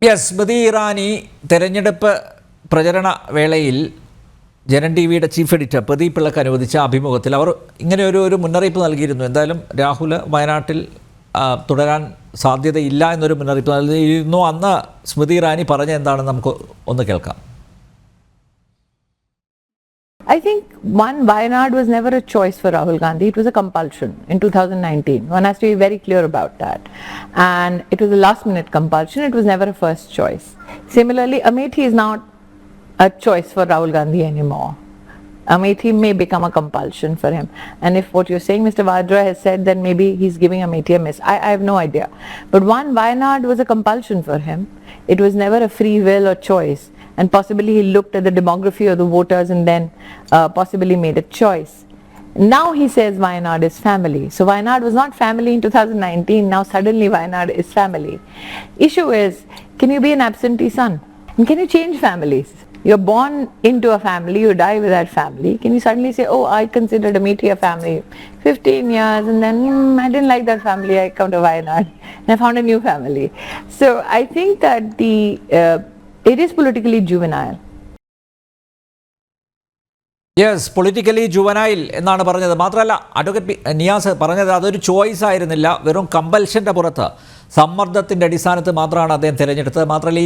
Yes, Smriti Irani തെരഞ്ഞെടുപ്പ് പ്രചരണ വേളയിൽ ജനൻ ടി വിയുടെ ചീഫ് എഡിറ്റർ പ്രദീപ് പിള്ളക്ക് അനുവദിച്ച അഭിമുഖത്തിൽ അവർ ഇങ്ങനെ ഒരു മുന്നറിയിപ്പ് നൽകിയിരുന്നു. എന്തായാലും രാഹുൽ വയനാട്ടിൽ തുടരാൻ സാധ്യതയില്ല എന്നൊരു മുന്നറിയിപ്പ് നൽകിയിരുന്നു. അന്ന് സ്മൃതി ഇറാനി പറഞ്ഞ എന്താണെന്ന് നമുക്ക് ഒന്ന് കേൾക്കാം. I think Wayanad was never a choice for Rahul Gandhi. It was a compulsion in 2019. One has to be very clear about that. And it was a last minute compulsion. It was never a first choice. Similarly, Amethi is not a choice for Rahul Gandhi anymore. Amethi may become a compulsion for him. And if what you're saying, Mr. Vadra has said, then maybe he's giving Amethi a miss. I have no idea. But Wayanad was a compulsion for him. It was never a free will or choice. And possibly he looked at the demography of the voters and then possibly made a choice. Now he says Wayanad is family. So Wayanad was not family in 2019. Now suddenly Wayanad is family. Issue is, can you be an absentee son? And can you change families? You're born into a family, you die with that family. Can you suddenly say, oh, I considered Amethi a family 15 years and then I didn't like that family, I come to Wayanad and I found a new family. So I think that it is politically juvenile. Yes, politically juvenile എന്നാണ് പറഞ്ഞത്. മാത്രമല്ല advocate Niyas പറഞ്ഞത് അതൊരു choice ആയിരുന്നില്ല, വെറും കമ്പൽഷൻ്റെ പുറത്ത് സമ്മർദ്ദത്തിൻ്റെ അടിസ്ഥാനത്തിൽ മാത്രമാണ് അദ്ദേഹം തിരഞ്ഞെടുത്തത്. മാത്രമല്ല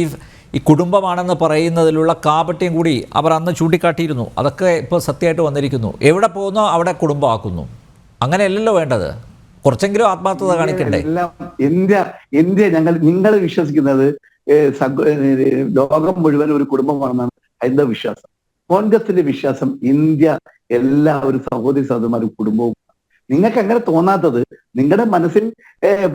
ഈ കുടുംബമാണെന്ന് പറയുന്നതിലുള്ള കാപട്യം കൂടി അവർ അന്ന് ചൂണ്ടിക്കാട്ടിയിരുന്നു. അതൊക്കെ ഇപ്പോൾ സത്യമായിട്ട് വന്നിരിക്കുന്നു. എവിടെ പോകുന്നോ അവിടെ കുടുംബമാക്കുന്നു. അങ്ങനെയല്ലല്ലോ വേണ്ടത്, കുറച്ചെങ്കിലും ആത്മാർത്ഥത കാണിക്കണ്ടേ? ഇന്ത്യ നിങ്ങൾ വിശ്വസിക്കുന്നത് ലോകം മുഴുവൻ ഒരു കുടുംബമാണെന്നാണ് ഹൈന്ദവ വിശ്വാസം. കോൺഗ്രസിന്റെ വിശ്വാസം ഇന്ത്യ എല്ലാവരും സഹോദരി സഹോദരന്മാരും കുടുംബവും. നിങ്ങൾക്ക് അങ്ങനെ തോന്നാത്തത് നിങ്ങളുടെ മനസ്സിൽ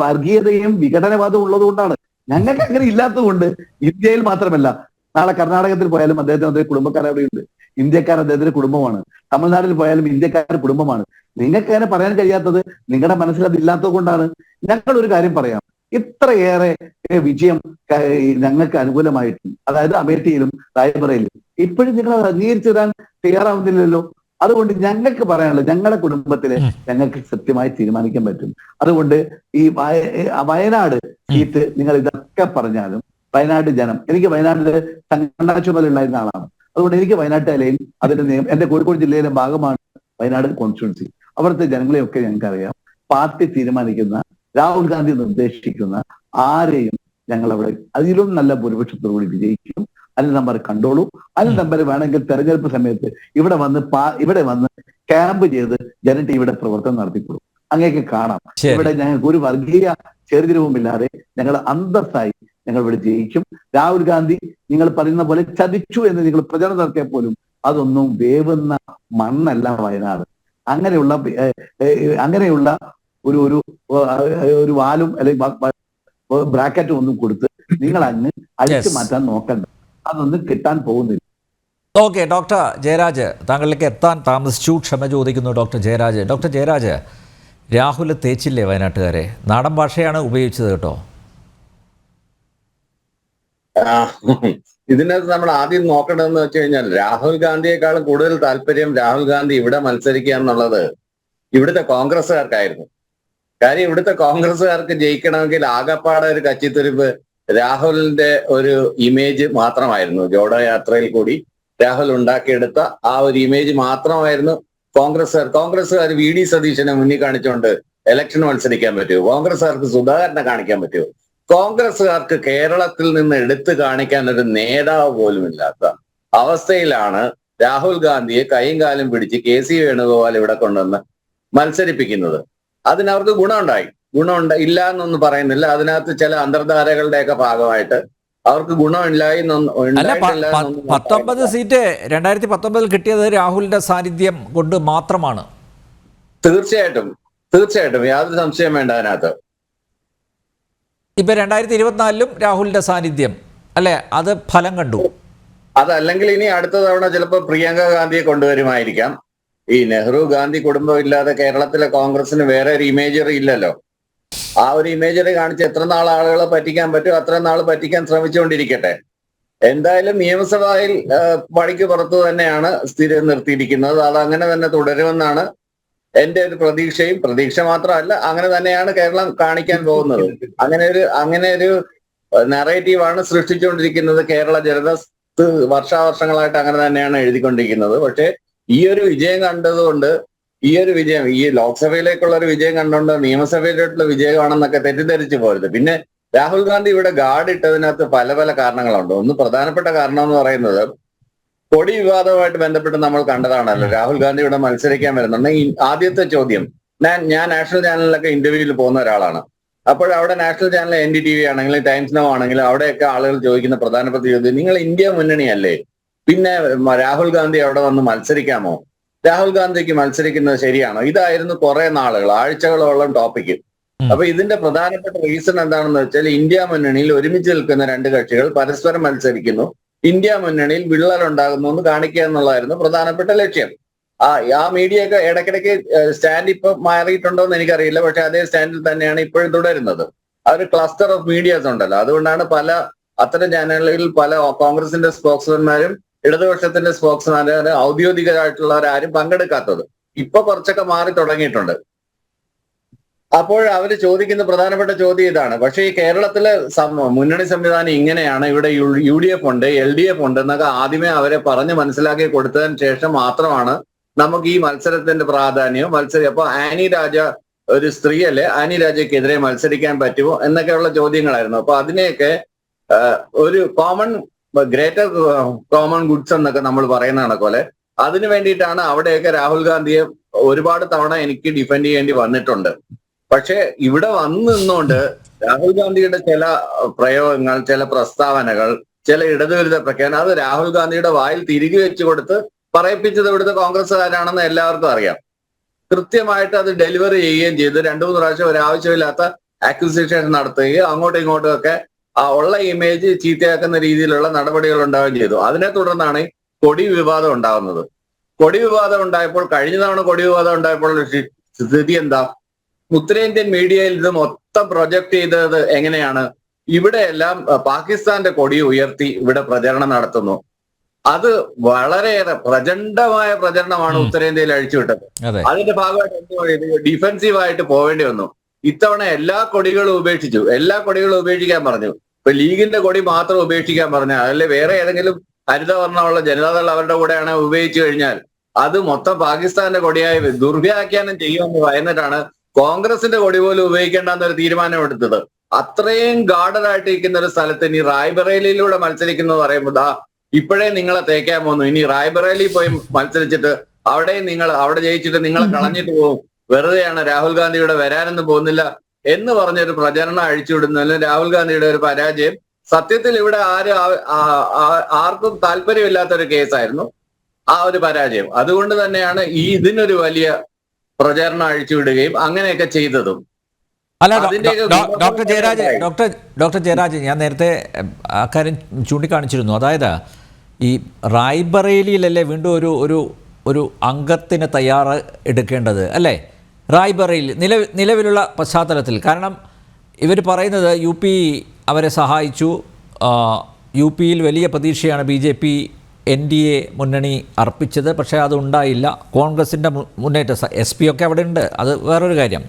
വർഗീയതയും വിഘടനവാദവും ഉള്ളതുകൊണ്ടാണ്. ഞങ്ങൾക്ക് അങ്ങനെ ഇല്ലാത്തതുകൊണ്ട് ഇന്ത്യയിൽ മാത്രമല്ല, നാളെ കർണാടകത്തിൽ പോയാലും അദ്ദേഹത്തിന് കുടുംബക്കാരവിടെയുണ്ട്. ഇന്ത്യക്കാർ അദ്ദേഹത്തിന്റെ കുടുംബമാണ്. തമിഴ്നാട്ടിൽ പോയാലും ഇന്ത്യക്കാരുടെ കുടുംബമാണ്. നിങ്ങൾക്ക് അങ്ങനെ പറയാൻ കഴിയാത്തത് നിങ്ങളുടെ മനസ്സിൽ അത് ഇല്ലാത്തത് കൊണ്ടാണ്. ഞങ്ങൾ ഒരു കാര്യം പറയാം, ഇത്രയേറെ വിജയം ഞങ്ങൾക്ക് അനുകൂലമായിട്ടുണ്ട്, അതായത് അമേഠിയിലും റായ്ബറയിലും, ഇപ്പോഴും നിങ്ങൾ അംഗീകരിച്ചു തരാൻ തയ്യാറാവുന്നില്ലല്ലോ. അതുകൊണ്ട് ഞങ്ങൾക്ക് പറയാനുള്ളത്, ഞങ്ങളുടെ കുടുംബത്തില് ഞങ്ങൾക്ക് കൃത്യമായി തീരുമാനിക്കാൻ പറ്റും. അതുകൊണ്ട് ഈ വയനാട് സീറ്റ് നിങ്ങൾ ഇതൊക്കെ പറഞ്ഞാലും വയനാട് ജനം, എനിക്ക് വയനാട്ടില് സംഘടനാ ചുമതലയുണ്ടായിരുന്ന ആളാണ്. അതുകൊണ്ട് എനിക്ക് വയനാട്ട് അലയിൽ അതിന്റെ എന്റെ കോഴിക്കോട് ജില്ലയിലെ ഭാഗമാണ് വയനാട് കോൺസ്റ്റിറ്റ്യുവൻസി. അവിടുത്തെ ജനങ്ങളെയൊക്കെ ഞങ്ങൾക്കറിയാം. പാർട്ടി തീരുമാനിക്കുന്ന, രാഹുൽ ഗാന്ധി നിർദ്ദേശിക്കുന്ന ആരെയും ഞങ്ങൾ അവിടെ അതിലും നല്ല ഭൂരിപക്ഷത്തോടുകൂടി വിജയിക്കും. അനിൽ നമ്പർ കണ്ടോളൂ. അനിൽ നമ്പർ വേണമെങ്കിൽ തെരഞ്ഞെടുപ്പ് സമയത്ത് ഇവിടെ വന്ന് ക്യാമ്പ് ചെയ്ത് ജനൻ ടിവിയുടെ പ്രവർത്തനം നടത്തിക്കൊള്ളൂ. അങ്ങേക്ക് കാണാം. ഇവിടെ ഞങ്ങൾക്ക് ഒരു വർഗീയ ചേർതിരിവുമില്ലാതെ ഞങ്ങൾ അന്തസ്സായി ഞങ്ങൾ ഇവിടെ ജയിക്കും. രാഹുൽ ഗാന്ധി നിങ്ങൾ പറയുന്ന പോലെ ചതിച്ചു എന്ന് നിങ്ങൾ പ്രചരണം നടത്തിയാൽ പോലും അതൊന്നും വേവുന്ന മണ്ണല്ല വയനാട്. അങ്ങനെയുള്ള ഒരു വാലും അല്ലെങ്കിൽ ബ്രാക്കറ്റും ഒന്നും കൊടുത്ത് നിങ്ങൾ അങ്ങ് അഴിച്ചു മാറ്റാൻ നോക്കണ്ട. അതൊന്നും കിട്ടാൻ പോകുന്നില്ല. ഓക്കെ, ഡോക്ടർ ജയരാജ് താങ്കളിലേക്ക് എത്താൻ താമസിച്ചു, ക്ഷമ ചോദിക്കുന്നു. ഡോക്ടർ ജയരാജ്, രാഹുൽ തേച്ചില്ലേ വയനാട്ടുകാരെ? നാടൻ ഭാഷയാണ് ഉപയോഗിച്ചത് കേട്ടോ. ഇതിനകത്ത് നമ്മൾ ആദ്യം നോക്കേണ്ടതെന്ന് വെച്ച് കഴിഞ്ഞാൽ, രാഹുൽ ഗാന്ധിയെക്കാളും കൂടുതൽ താല്പര്യം രാഹുൽ ഗാന്ധി ഇവിടെ മത്സരിക്കുക എന്നുള്ളത് ഇവിടുത്തെ കോൺഗ്രസ്സുകാർക്കായിരുന്നു. കാര്യം ഇവിടുത്തെ കോൺഗ്രസ്സുകാർക്ക് ജയിക്കണമെങ്കിൽ ആകപ്പാടെ ഒരു കച്ചിത്തുരുമ്പ് രാഹുലിന്റെ ഒരു ഇമേജ് മാത്രമായിരുന്നു. ജോഡോ യാത്രയിൽ കൂടി രാഹുൽ ഉണ്ടാക്കിയെടുത്ത ആ ഒരു ഇമേജ് മാത്രമായിരുന്നു കോൺഗ്രസ്സുകാർ വി ഡി സതീശനെ മുന്നിൽ കാണിച്ചുകൊണ്ട് ഇലക്ഷൻ മത്സരിക്കാൻ പറ്റുമോ? കോൺഗ്രസ്സുകാർക്ക് സുധാകരനെ കാണിക്കാൻ പറ്റുമോ? കോൺഗ്രസ്സുകാർക്ക് കേരളത്തിൽ നിന്ന് എടുത്തു കാണിക്കാൻ ഒരു നേതാവ് പോലും ഇല്ലാത്ത അവസ്ഥയിലാണ് രാഹുൽ ഗാന്ധിയെ കൈയും കാലും പിടിച്ച് KC വേണുഗോപാൽ ഇവിടെ കൊണ്ടുവന്ന് മത്സരിപ്പിക്കുന്നത്. അതിനവർക്ക് ഗുണമുണ്ടായി ഇല്ല എന്നൊന്നും പറയുന്നില്ല. അതിനകത്ത് ചില അന്തർധാരകളുടെയൊക്കെ ഭാഗമായിട്ട് അവർക്ക് ഗുണമില്ലായി. 19 സീറ്റ് 2019 കിട്ടിയത് രാഹുലിന്റെ സാന്നിധ്യം കൊണ്ട് മാത്രമാണ്. തീർച്ചയായിട്ടും യാതൊരു സംശയം വേണ്ട അതിനകത്ത്. ഇപ്പൊ 2024 രാഹുലിന്റെ സാന്നിധ്യം അല്ലെ, അത് ഫലം കണ്ടു. അതല്ലെങ്കിൽ ഇനി അടുത്ത തവണ ചിലപ്പോൾ പ്രിയങ്ക ഗാന്ധിയെ കൊണ്ടുവരുമായിരിക്കാം. ഈ നെഹ്റു ഗാന്ധി കുടുംബം ഇല്ലാതെ കേരളത്തിലെ കോൺഗ്രസിന് വേറെ ഒരു ഇമേജറി ഇല്ലല്ലോ. ആ ഒരു ഇമേജറി കാണിച്ച് എത്ര നാൾ ആളുകളെ പറ്റിക്കാൻ പറ്റും അത്ര നാൾ പറ്റിക്കാൻ ശ്രമിച്ചുകൊണ്ടിരിക്കട്ടെ. എന്തായാലും നിയമസഭയിൽ പണിക്ക് പുറത്തു തന്നെയാണ് സ്ഥിരം നിർത്തിയിരിക്കുന്നത്. അത് അങ്ങനെ തന്നെ തുടരുമെന്നാണ് എന്റെ ഒരു പ്രതീക്ഷ മാത്രമല്ല, അങ്ങനെ തന്നെയാണ് കേരളം കാണിക്കാൻ പോകുന്നത്. അങ്ങനെ ഒരു നറേറ്റീവാണ് സൃഷ്ടിച്ചുകൊണ്ടിരിക്കുന്നത്. കേരള ജനത വർഷാവർഷങ്ങളായിട്ട് അങ്ങനെ തന്നെയാണ് എഴുതിക്കൊണ്ടിരിക്കുന്നത്. പക്ഷെ ഈ ഒരു വിജയം കണ്ടതുകൊണ്ട്, ഈ ഒരു വിജയം ഈ ലോക്സഭയിലേക്കുള്ള ഒരു വിജയം കണ്ടുകൊണ്ട് നിയമസഭയിലോട്ടുള്ള വിജയമാണെന്നൊക്കെ തെറ്റിദ്ധരിച്ചു പോരുത്. പിന്നെ രാഹുൽ ഗാന്ധി ഇവിടെ ഗാർഡ് ഇട്ടതിനകത്ത് പല പല കാരണങ്ങളുണ്ട്. ഒന്ന് പ്രധാനപ്പെട്ട കാരണം എന്ന് പറയുന്നത് കൊടി വിവാദവുമായിട്ട് ബന്ധപ്പെട്ട് നമ്മൾ കണ്ടതാണല്ലോ. രാഹുൽ ഗാന്ധി ഇവിടെ മത്സരിക്കാൻ വരുന്നുണ്ട്. ഈ ആദ്യത്തെ ചോദ്യം, ഞാൻ നാഷണൽ ചാനലിലൊക്കെ ഇന്റർവ്യൂവിൽ പോകുന്ന ഒരാളാണ്. അപ്പോൾ അവിടെ നാഷണൽ ചാനൽ NDTV ആണെങ്കിലും ടൈംസ് നൗ ആണെങ്കിലും അവിടെയൊക്കെ ആളുകൾ ചോദിക്കുന്ന പ്രധാനപ്പെട്ട ചോദ്യം, നിങ്ങൾ ഇന്ത്യ മുന്നണിയല്ലേ, പിന്നെ രാഹുൽ ഗാന്ധി അവിടെ വന്ന് മത്സരിക്കാമോ, രാഹുൽ ഗാന്ധിക്ക് മത്സരിക്കുന്നത് ശരിയാണോ? ഇതായിരുന്നു കുറെ നാളുകൾ, ആഴ്ചകളോളം ടോപ്പിക്ക്. അപ്പൊ ഇതിന്റെ പ്രധാനപ്പെട്ട റീസൺ എന്താണെന്ന് വെച്ചാൽ ഇന്ത്യ മുന്നണിയിൽ ഒരുമിച്ച് നിൽക്കുന്ന രണ്ട് കക്ഷികൾ പരസ്പരം മത്സരിക്കുന്നു, ഇന്ത്യ മുന്നണിയിൽ വിള്ളൽ ഉണ്ടാകുന്നു എന്ന് കാണിക്കുക എന്നുള്ളതായിരുന്നു പ്രധാനപ്പെട്ട ലക്ഷ്യം. ആ മീഡിയ ഒക്കെ ഇടയ്ക്കിടയ്ക്ക് സ്റ്റാൻഡ് ഇപ്പൊ മാറിയിട്ടുണ്ടോ എന്ന് എനിക്കറിയില്ല. പക്ഷെ അതേ സ്റ്റാൻഡിൽ തന്നെയാണ് ഇപ്പോഴും തുടരുന്നത്. ആ ഒരു ക്ലസ്റ്റർ ഓഫ് മീഡിയാസ് ഉണ്ടല്ലോ, അതുകൊണ്ടാണ് അത്തരം ചാനലുകളിൽ പല കോൺഗ്രസിന്റെ സ്പോക്സ്മാൻമാരും ഇടതുപക്ഷത്തിന്റെ സ്പോക്സ്മാരും ഔദ്യോഗികമായിട്ടുള്ളവരാരും പങ്കെടുക്കാത്തത്. ഇപ്പൊ കുറച്ചൊക്കെ മാറി തുടങ്ങിയിട്ടുണ്ട്. അപ്പോൾ അവർ ചോദിക്കുന്ന പ്രധാനപ്പെട്ട ചോദ്യം ഇതാണ്. പക്ഷേ ഈ കേരളത്തിലെ മുന്നണി സംവിധാനം ഇങ്ങനെയാണ്, ഇവിടെ UDF ഉണ്ട്, LDF ഉണ്ട് എന്നൊക്കെ ആദ്യമേ അവരെ പറഞ്ഞ് മനസ്സിലാക്കി കൊടുത്തതിന് ശേഷം മാത്രമാണ് നമുക്ക് ഈ മത്സരത്തിന്റെ പ്രാധാന്യവും അപ്പൊ ആനി രാജ ഒരു സ്ത്രീയല്ലേ, ആനി രാജയ്ക്കെതിരെ മത്സരിക്കാൻ പറ്റുമോ എന്നൊക്കെയുള്ള ചോദ്യങ്ങളായിരുന്നു. അപ്പൊ അതിനെയൊക്കെ ഒരു ഗ്രേറ്റർ കോമൺ ഗുഡ്സ് എന്നൊക്കെ നമ്മൾ പറയുന്ന കണക്കോലെ അതിനു വേണ്ടിയിട്ടാണ് അവിടെയൊക്കെ രാഹുൽ ഗാന്ധിയെ ഒരുപാട് തവണ എനിക്ക് ഡിഫെൻഡ് ചെയ്യേണ്ടി വന്നിട്ടുണ്ട്. പക്ഷെ ഇവിടെ വന്നു നിന്നുകൊണ്ട് രാഹുൽ ഗാന്ധിയുടെ ചില പ്രയോഗങ്ങൾ, ചില പ്രസ്താവനകൾ, ചില ഇടതുവിരുദ്ധ പ്രഖ്യാപനം അത് രാഹുൽ ഗാന്ധിയുടെ വായിൽ തിരികെ വെച്ചു കൊടുത്ത് പറയിപ്പിച്ചത് ഇവിടുത്തെ കോൺഗ്രസ്സുകാരാണെന്ന് എല്ലാവർക്കും അറിയാം. കൃത്യമായിട്ട് അത് ഡെലിവറി ചെയ്യുകയും ചെയ്ത് 2-3 പ്രാവശ്യം ഒരാവശ്യമില്ലാത്ത അക്വിസിഷൻ നടത്തുകയും അങ്ങോട്ടും ഇങ്ങോട്ടും ഒക്കെ ഉള്ള ഇമേജ് ചീത്തയാക്കുന്ന രീതിയിലുള്ള നടപടികൾ ഉണ്ടാവുകയും ചെയ്തു. അതിനെ തുടർന്നാണ് കൊടി വിവാദം ഉണ്ടാകുന്നത്. കൊടി വിവാദം ഉണ്ടായപ്പോൾ, കഴിഞ്ഞ തവണ കൊടി വിവാദം ഉണ്ടായപ്പോൾ സ്ഥിതി എന്താ? ഉത്തരേന്ത്യൻ മീഡിയയിൽ ഇത് മൊത്തം പ്രൊജക്ട് ചെയ്തത് എങ്ങനെയാണ്? ഇവിടെയെല്ലാം പാകിസ്ഥാന്റെ കൊടി ഉയർത്തി ഇവിടെ പ്രചരണം നടത്തുന്നു. അത് വളരെയേറെ പ്രചണ്ഡമായ പ്രചരണമാണ് ഉത്തരേന്ത്യയിൽ അഴിച്ചുവിട്ടത്. അതിന്റെ ഭാഗമായിട്ട് ഡിഫെൻസീവായിട്ട് പോവേണ്ടി വന്നു. ഇത്തവണ എല്ലാ കൊടികളും ഉപേക്ഷിച്ചു, എല്ലാ കൊടികളും ഉപേക്ഷിക്കാൻ പറഞ്ഞു. ഇപ്പൊ ലീഗിന്റെ കൊടി മാത്രം ഉപേക്ഷിക്കാൻ പറഞ്ഞു. അതല്ലേ വേറെ ഏതെങ്കിലും ഹരിതവർണ്ണമുള്ള ജനതാദൾ അവരുടെ കൂടെയാണ് ഉപയോഗിച്ചു കഴിഞ്ഞാൽ അത് മൊത്തം പാകിസ്ഥാന്റെ കൊടിയായി ദുർവ്യാഖ്യാനം ചെയ്യുമെന്ന് ഭയന്നിട്ടാണ് കോൺഗ്രസിന്റെ കൊടി പോലും ഉപയോഗിക്കേണ്ടെന്നൊരു തീരുമാനമെടുത്തത്. അത്രയും ഗാർഡറായിട്ട് ഇരിക്കുന്ന ഒരു സ്ഥലത്ത് ഇനി റായ്ബറേലിയിലൂടെ മത്സരിക്കുന്നു പറയുമ്പോൾ ഇപ്പോഴേ നിങ്ങളെ തേക്കാൻ പോകുന്നു. ഇനി റായ്ബറേലി പോയി മത്സരിച്ചിട്ട് അവിടെ ജയിച്ചിട്ട് നിങ്ങളെ കളഞ്ഞിട്ട് പോകും, വെറുതെയാണ്, രാഹുൽ ഗാന്ധി ഇവിടെ വരാനൊന്നും പോകുന്നില്ല എന്ന് പറഞ്ഞൊരു പ്രചരണം അഴിച്ചുവിടുന്നതിൽ രാഹുൽ ഗാന്ധിയുടെ ഒരു പരാജയം സത്യത്തിൽ ഇവിടെ ആർക്കും താല്പര്യമില്ലാത്തൊരു കേസായിരുന്നു ആ ഒരു പരാജയം. അതുകൊണ്ട് തന്നെയാണ് ഇതിനൊരു വലിയ പ്രചാരണം അഴിച്ചുവിടുകയും അങ്ങനെയൊക്കെ ചെയ്തതും. അല്ല ഡോക്ടർ ജയരാജ്, ഞാൻ നേരത്തെ അക്കാര്യം ചൂണ്ടിക്കാണിച്ചിരുന്നു. അതായത് ഈ റായ്ബറേലിയിലല്ലേ വീണ്ടും ഒരു അംഗത്തിന് എടുക്കേണ്ടത് അല്ലേ? റായ്ബറേലി നിലവിലുള്ള പശ്ചാത്തലത്തിൽ, കാരണം ഇവർ പറയുന്നത് UP അവരെ സഹായിച്ചു, UPയിൽ വലിയ പ്രതീക്ഷയാണ് BJP NDA മുന്നണി അർപ്പിച്ചത്, പക്ഷേ അതുണ്ടായില്ല. കോൺഗ്രസിൻ്റെ മുന്നേറ്റം, SP ഒക്കെ അവിടെ ഉണ്ട്, അത് വേറൊരു കാര്യം.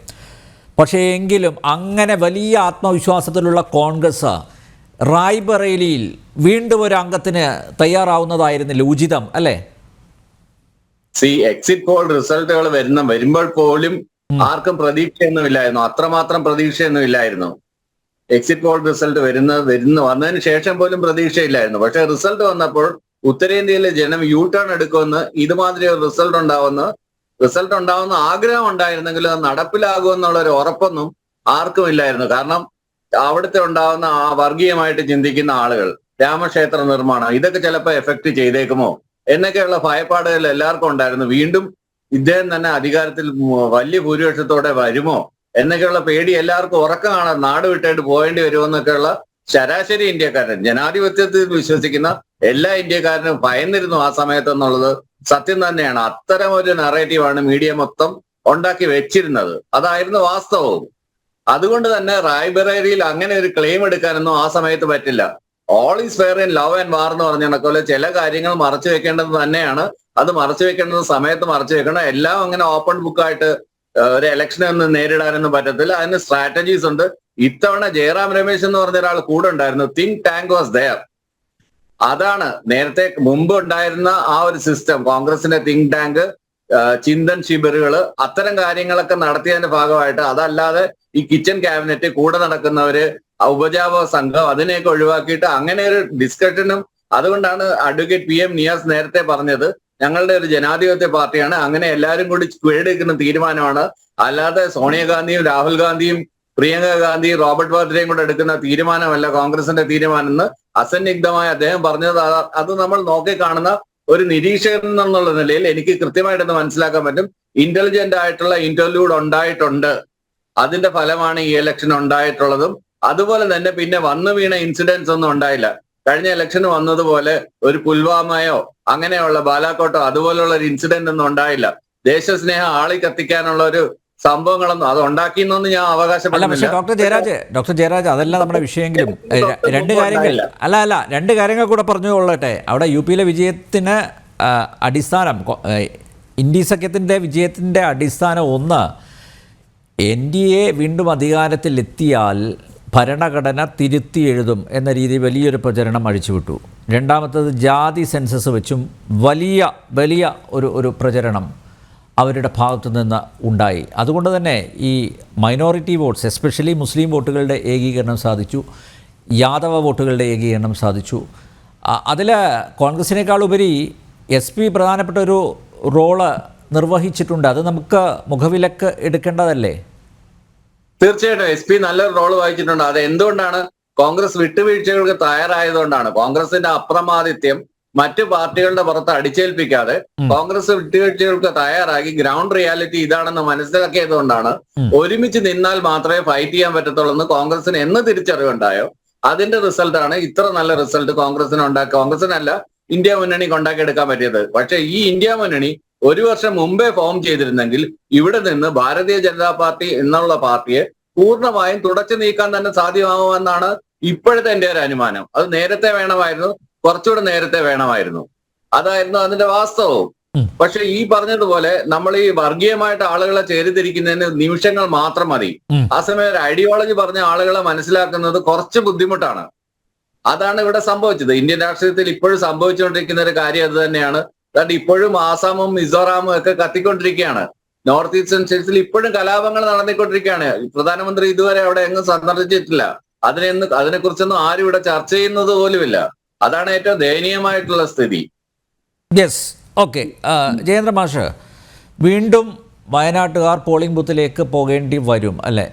പക്ഷേ എങ്കിലും അങ്ങനെ വലിയ ആത്മവിശ്വാസത്തിലുള്ള കോൺഗ്രസ് റായ്ബറേലിയിൽ വീണ്ടും ഒരു അംഗത്തിന് തയ്യാറാവുന്നതായിരുന്നില്ല ഉചിതം അല്ലേ? എക്സിറ്റ് പോൾ റിസൾട്ടുകൾ വരുമ്പോൾ പോലും ആർക്കും പ്രതീക്ഷയൊന്നുമില്ലായിരുന്നു, അത്രമാത്രം പ്രതീക്ഷയൊന്നുമില്ലായിരുന്നു. എക്സിറ്റ് പോൾ റിസൾട്ട് വന്നതിന് ശേഷം പോലും പ്രതീക്ഷയില്ലായിരുന്നു. പക്ഷെ റിസൾട്ട് വന്നപ്പോൾ ഉത്തരേന്ത്യയിലെ ജനം ടേൺ എടുക്കുമെന്ന്, ഇതുമാതിരി ഒരു റിസൾട്ട് ഉണ്ടാവുന്ന ആഗ്രഹം ഉണ്ടായിരുന്നെങ്കിലും അത് നടപ്പിലാകുമെന്നുള്ള ഒരു ഉറപ്പൊന്നും ആർക്കും ഇല്ലായിരുന്നു. കാരണം അവിടുത്തെ ഉണ്ടാവുന്ന ആ വർഗീയമായിട്ട് ചിന്തിക്കുന്ന ആളുകൾ, രാമക്ഷേത്ര നിർമ്മാണം, ഇതൊക്കെ ചിലപ്പോൾ എഫക്ട് ചെയ്തേക്കുമോ എന്നൊക്കെയുള്ള ഭയപ്പാടുകൾ എല്ലാവർക്കും ഉണ്ടായിരുന്നു. വീണ്ടും ഇദ്ദേഹം തന്നെ അധികാരത്തിൽ വലിയ ഭൂരിപക്ഷത്തോടെ വരുമോ എന്നൊക്കെയുള്ള പേടി എല്ലാവർക്കും ഉറക്കമാണ്. നാട് വിട്ടേട്ട് പോകേണ്ടി വരുമോ എന്നൊക്കെയുള്ള ശരാശരി ഇന്ത്യക്കാരൻ, ജനാധിപത്യത്തിൽ വിശ്വസിക്കുന്ന എല്ലാ ഇന്ത്യക്കാരനും ഭയന്നിരുന്നു ആ സമയത്ത് എന്നുള്ളത് സത്യം തന്നെയാണ്. അത്തരം ഒരു നറേറ്റീവാണ് മീഡിയ മൊത്തം ഉണ്ടാക്കി വെച്ചിരുന്നത്. അതായിരുന്നു വാസ്തവവും. അതുകൊണ്ട് തന്നെ റായ്ബറേലിയിൽ അങ്ങനെ ഒരു ക്ലെയിം എടുക്കാനൊന്നും ആ സമയത്ത് പറ്റില്ല. All is fair in love and war എന്ന് പറഞ്ഞ കണക്കോലെ ചില കാര്യങ്ങൾ മറച്ചു വെക്കേണ്ടത് തന്നെയാണ്. അത് മറച്ചു വെക്കേണ്ടത് സമയത്ത് മറച്ചു വെക്കണം. എല്ലാം അങ്ങനെ ഓപ്പൺ ബുക്കായിട്ട് ഒരു ഇലക്ഷനെ ഒന്നും നേരിടാനൊന്നും പറ്റത്തില്ല. അതിന് സ്ട്രാറ്റജീസ് ഉണ്ട്. ഇത്തവണ ജയറാം രമേശ് എന്ന് പറഞ്ഞ ഒരാൾ കൂടെ ഉണ്ടായിരുന്നു. Think tank was there. അതാണ് നേരത്തെ മുമ്പ് ഉണ്ടായിരുന്ന ആ ഒരു സിസ്റ്റം. കോൺഗ്രസിന്റെ തിങ്ക് ടാങ്ക്, ചിന്തൻ ശിബിറുകള്, അത്തരം കാര്യങ്ങളൊക്കെ നടത്തിയതിന്റെ ഭാഗമായിട്ട്, അതല്ലാതെ ഈ കിച്ചൺ ക്യാബിനറ്റ് കൂടെ നടക്കുന്നവര്, ഉപജാപക സംഘം, അതിനെയൊക്കെ ഒഴിവാക്കിയിട്ട് അങ്ങനെ ഒരു ഡിസ്കഷനും. അതുകൊണ്ടാണ് അഡ്വക്കേറ്റ് PM നിയാസ് നേരത്തെ പറഞ്ഞത് ഞങ്ങളുടെ ഒരു ജനാധിപത്യ പാർട്ടിയാണ്, അങ്ങനെ എല്ലാവരും കൂടി എടുക്കുന്ന തീരുമാനമാണ്, അല്ലാതെ സോണിയാഗാന്ധിയും രാഹുൽ ഗാന്ധിയും പ്രിയങ്ക ഗാന്ധിയും റോബർട്ട് വാദ്രയും കൂടെ എടുക്കുന്ന തീരുമാനമല്ല കോൺഗ്രസിന്റെ തീരുമാനം എന്ന് അസന്നിഗ്ധമായി അദ്ദേഹം പറഞ്ഞത്. അത് നമ്മൾ നോക്കിക്കാണുന്ന ഒരു നിരീക്ഷകൻ എന്നുള്ള നിലയിൽ എനിക്ക് കൃത്യമായിട്ടൊന്ന് മനസ്സിലാക്കാൻ പറ്റും. ഇന്റലിജന്റ് ആയിട്ടുള്ള ഇന്റർലൂഡ് ഉണ്ടായിട്ടുണ്ട്. അതിന്റെ ഫലമാണ് ഈ ഇലക്ഷൻ ഉണ്ടായിട്ടുള്ളതും. അതുപോലെ തന്നെ പിന്നെ വന്നു വീണ ഇൻസിഡൻസ് ഒന്നും ഉണ്ടായില്ല. കഴിഞ്ഞ ഇലക്ഷന് വന്നതുപോലെ ഒരു പുൽവാമയോ അങ്ങനെയുള്ള ബാലാക്കോട്ടോ അതുപോലുള്ള ഒരു ഇൻസിഡന്റ് ഒന്നും ഉണ്ടായില്ല. ദേശസ്നേഹം ആളി കത്തിക്കാനുള്ള ഒരു സംഭവങ്ങളൊന്നും അത് ഉണ്ടാക്കിയെന്നൊന്നും ഞാൻ പക്ഷേ അവകാശപ്പെടുന്നില്ല. ഡോക്ടർ ജയരാജ് അതല്ല നമ്മുടെ വിഷയമെങ്കിലും രണ്ട് കാര്യങ്ങൾ രണ്ട് കാര്യങ്ങൾ കൂടെ പറഞ്ഞുകൊള്ളട്ടെ. അവിടെ UP-യിലെ വിജയത്തിന് അടിസ്ഥാനം, ഇന്ത്യ സഖ്യത്തിൻ്റെ വിജയത്തിൻ്റെ അടിസ്ഥാനം ഒന്ന്, NDA വീണ്ടും അധികാരത്തിലെത്തിയാൽ ഭരണഘടന തിരുത്തി എഴുതും എന്ന രീതിയിൽ വലിയൊരു പ്രചരണം അഴിച്ചുവിട്ടു. രണ്ടാമത്തത് ജാതി സെൻസസ് വെച്ചും വലിയ ഒരു പ്രചരണം അവരുടെ ഭാഗത്തു നിന്ന് ഉണ്ടായി. അതുകൊണ്ട് തന്നെ ഈ മൈനോറിറ്റി വോട്ട്സ്, എസ്പെഷ്യലി മുസ്ലിം വോട്ടുകളുടെ ഏകീകരണം സാധിച്ചു, യാദവ വോട്ടുകളുടെ ഏകീകരണം സാധിച്ചു. അതിൽ കോൺഗ്രസിനേക്കാളുപരി SP പ്രധാനപ്പെട്ട ഒരു റോള് നിർവഹിച്ചിട്ടുണ്ട്. അത് നമുക്ക് മുഖവിലക്ക് എടുക്കേണ്ടതല്ലേ? തീർച്ചയായിട്ടും SP നല്ലൊരു റോള് വഹിച്ചിട്ടുണ്ട്. അത് എന്തുകൊണ്ടാണ്? കോൺഗ്രസ് വിട്ടുവീഴ്ചകൾക്ക് തയ്യാറായതുകൊണ്ടാണ്. കോൺഗ്രസിന്റെ അപ്രമാദിത്യം മറ്റു പാർട്ടികളുടെ പുറത്ത് അടിച്ചേൽപ്പിക്കാതെ കോൺഗ്രസ് വിട്ടുവീഴ്ചകൾക്ക് തയ്യാറാക്കി ഗ്രൗണ്ട് റിയാലിറ്റി ഇതാണെന്ന് മനസ്സിലാക്കിയത് കൊണ്ടാണ് ഒരുമിച്ച് നിന്നാൽ മാത്രമേ ഫൈറ്റ് ചെയ്യാൻ പറ്റത്തുള്ളൂ എന്ന് കോൺഗ്രസിന് എന്ന് തിരിച്ചറിവുണ്ടായോ അതിന്റെ റിസൾട്ടാണ് ഇത്ര നല്ല റിസൾട്ട് കോൺഗ്രസിനല്ല ഇന്ത്യ മുന്നണിക്ക് ഉണ്ടാക്കിയെടുക്കാൻ പറ്റിയത്. പക്ഷെ ഈ ഇന്ത്യ മുന്നണി ഒരു വർഷം മുമ്പേ ഫോം ചെയ്തിരുന്നെങ്കിൽ ഇവിടെ നിന്ന് ഭാരതീയ ജനതാ പാർട്ടി എന്നുള്ള പാർട്ടിയെ പൂർണ്ണമായും തുടച്ചു നീക്കാൻ തന്നെ സാധ്യമാവുമെന്നാണ് ഇപ്പോഴത്തെ എന്റെ ഒരു അനുമാനം. അത് നേരത്തെ വേണമായിരുന്നു, കുറച്ചുകൂടെ നേരത്തെ വേണമായിരുന്നു. അതായിരുന്നു അതിന്റെ വാസ്തവവും. പക്ഷെ ഈ പറഞ്ഞതുപോലെ നമ്മൾ ഈ വർഗീയമായിട്ട് ആളുകളെ ചേരിതിരിക്കുന്നതിന് നിമിഷങ്ങൾ മാത്രം മതി. ആ സമയം ഒരു ഐഡിയോളജി പറഞ്ഞ ആളുകളെ മനസ്സിലാക്കുന്നത് കുറച്ച് ബുദ്ധിമുട്ടാണ്. അതാണ് ഇവിടെ സംഭവിച്ചത്. ഇന്ത്യൻ രാഷ്ട്രീയത്തിൽ ഇപ്പോഴും സംഭവിച്ചുകൊണ്ടിരിക്കുന്ന ഒരു കാര്യം അത് തന്നെയാണ്. അതുകൊണ്ട് ഇപ്പോഴും ആസാമും മിസോറാമും ഒക്കെ കത്തിക്കൊണ്ടിരിക്കുകയാണ്. നോർത്ത് ഈസ്റ്റേൺ സ്റ്റേറ്റ്സിൽ ഇപ്പോഴും കലാപങ്ങൾ നടന്നിക്കൊണ്ടിരിക്കുകയാണ്. പ്രധാനമന്ത്രി ഇതുവരെ അവിടെ എങ്ങും സന്ദർശിച്ചിട്ടില്ല. അതിനെക്കുറിച്ചൊന്നും ആരും ഇവിടെ ചർച്ച ചെയ്യുന്നത് പോലുമില്ല. അതാണ് ഏറ്റവും ദയനീയമായിട്ടുള്ള സ്ഥിതി. Yes, okay. ജയേന്ദ്ര മാഷ്, വീണ്ടും വയനാട്ടുകാർ പോളിംഗ് ബൂത്തിലേക്ക് പോകേണ്ടി വരും അല്ലേ?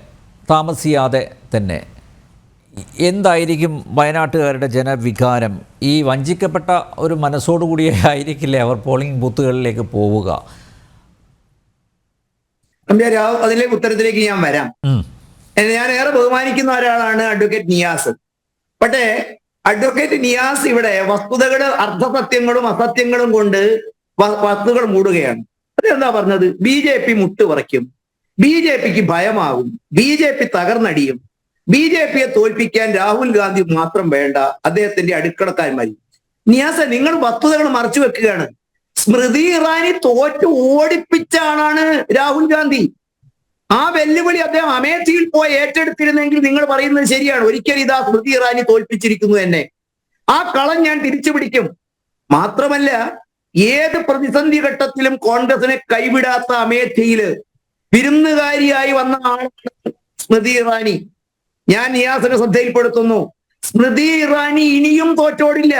താമസിയാതെ തന്നെ. എന്തായിരിക്കും വയനാട്ടുകാരുടെ ജനവികാരം? ഈ വഞ്ചിക്കപ്പെട്ട ഒരു മനസ്സോടുകൂടിയേ ആയിരിക്കില്ലേ അവർ പോളിംഗ് ബൂത്തുകളിലേക്ക് പോവുക? അതിലേക്ക് ഉത്തരത്തിലേക്ക് ഞാൻ വരാം. ഞാൻ ഏറെ ബഹുമാനിക്കുന്ന ഒരാളാണ് അഡ്വക്കേറ്റ് നിയാസ്. പക്ഷേ അഡ്വക്കേറ്റ് നിയാസ് ഇവിടെ വസ്തുതകൾ അർദ്ധസത്യങ്ങളും അസത്യങ്ങളും കൊണ്ട് വസ്തുതകൾ മൂടുകയാണ്. അതെന്താ പറഞ്ഞത്? BJP മുട്ടുപറയ്ക്കും, BJPക്ക് ഭയമാകും, BJP തകർന്നടിയും, BJPയെ തോൽപ്പിക്കാൻ രാഹുൽ ഗാന്ധി മാത്രം വേണ്ട, അദ്ദേഹത്തിന്റെ അടുക്കളക്കാരന്മാരി. നിയാസ, നിങ്ങൾ വസ്തുതകൾ മറച്ചു വെക്കുകയാണ്. സ്മൃതി ഇറാനി തോറ്റ് ഓടിപ്പിച്ച ആളാണ് രാഹുൽ ഗാന്ധി. ആ വെല്ലുവിളി അദ്ദേഹം അമേഠിയിൽ പോയി ഏറ്റെടുത്തിരുന്നെങ്കിൽ നിങ്ങൾ പറയുന്നത് ശരിയാണ്. ഒരിക്കലും ഇതാ സ്മൃതി ഇറാനി തോൽപ്പിച്ചിരിക്കുന്നു എന്നെ. ആ കളം ഞാൻ തിരിച്ചു പിടിക്കും. മാത്രമല്ല, ഏത് പ്രതിസന്ധി ഘട്ടത്തിലും കോൺഗ്രസിനെ കൈവിടാത്ത അമേഠിയില് വിരുന്നുകാരിയായി വന്ന ആളാണ് സ്മൃതി ഇറാനി. ഞാൻ നിയാസിനെ ശ്രദ്ധയിൽപ്പെടുത്തുന്നു. സ്മൃതി ഇറാനി ഇനിയും തോറ്റോടില്ല.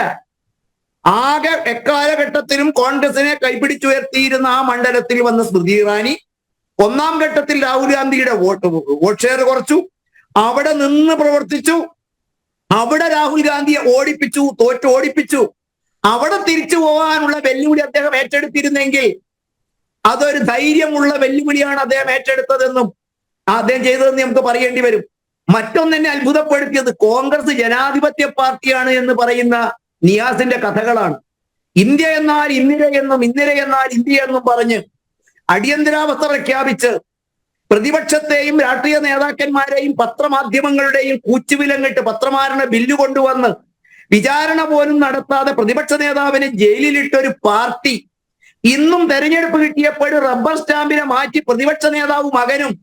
ആകെ എക്കാലഘട്ടത്തിലും കോൺഗ്രസിനെ കൈപിടിച്ചുയർത്തിയിരുന്ന ആ മണ്ഡലത്തിൽ വന്ന സ്മൃതി ഇറാനി ഒന്നാം ഘട്ടത്തിൽ രാഹുൽ ഗാന്ധിയുടെ വോട്ട് ഷെയർ കുറച്ചു, അവിടെ നിന്ന് പ്രവർത്തിച്ചു, അവിടെ രാഹുൽ ഗാന്ധിയെ ഓടിപ്പിച്ചു. അവിടെ തിരിച്ചു പോകാനുള്ള വെല്ലുവിളി അദ്ദേഹം ഏറ്റെടുത്തിരുന്നെങ്കിൽ അതൊരു ധൈര്യമുള്ള വെല്ലുവിളിയാണ് അദ്ദേഹം ഏറ്റെടുത്തതെന്നും അദ്ദേഹം ചെയ്തതെന്ന് നമുക്ക് പറയേണ്ടി വരും. മറ്റൊന്നെന്നെ അത്ഭുതപ്പെടുത്തിയത് കോൺഗ്രസ് ജനാധിപത്യ പാർട്ടിയാണ് എന്ന് പറയുന്ന നിയാസിന്റെ കഥകളാണ്. ഇന്ത്യ എന്നാൽ ഇന്ദിരയെന്നും ഇന്ദിര എന്നാൽ ഇന്ത്യ എന്നും പറഞ്ഞ് അടിയന്തരാവസ്ഥ പ്രഖ്യാപിച്ച് പ്രതിപക്ഷത്തെയും രാഷ്ട്രീയ നേതാക്കന്മാരെയും പത്രമാധ്യമങ്ങളുടെയും കൂച്ചുവിലങ്ങിട്ട് പത്രമാരണ ബില്ല് കൊണ്ടുവന്ന് വിചാരണ പോലും നടത്താതെ പ്രതിപക്ഷ നേതാവിനെ ജയിലിലിട്ടൊരു പാർട്ടി ഇന്നും തെരഞ്ഞെടുപ്പ് കിട്ടിയപ്പോൾ റബ്ബർ സ്റ്റാമ്പിനെ മാറ്റി പ്രതിപക്ഷ നേതാവ് മകനും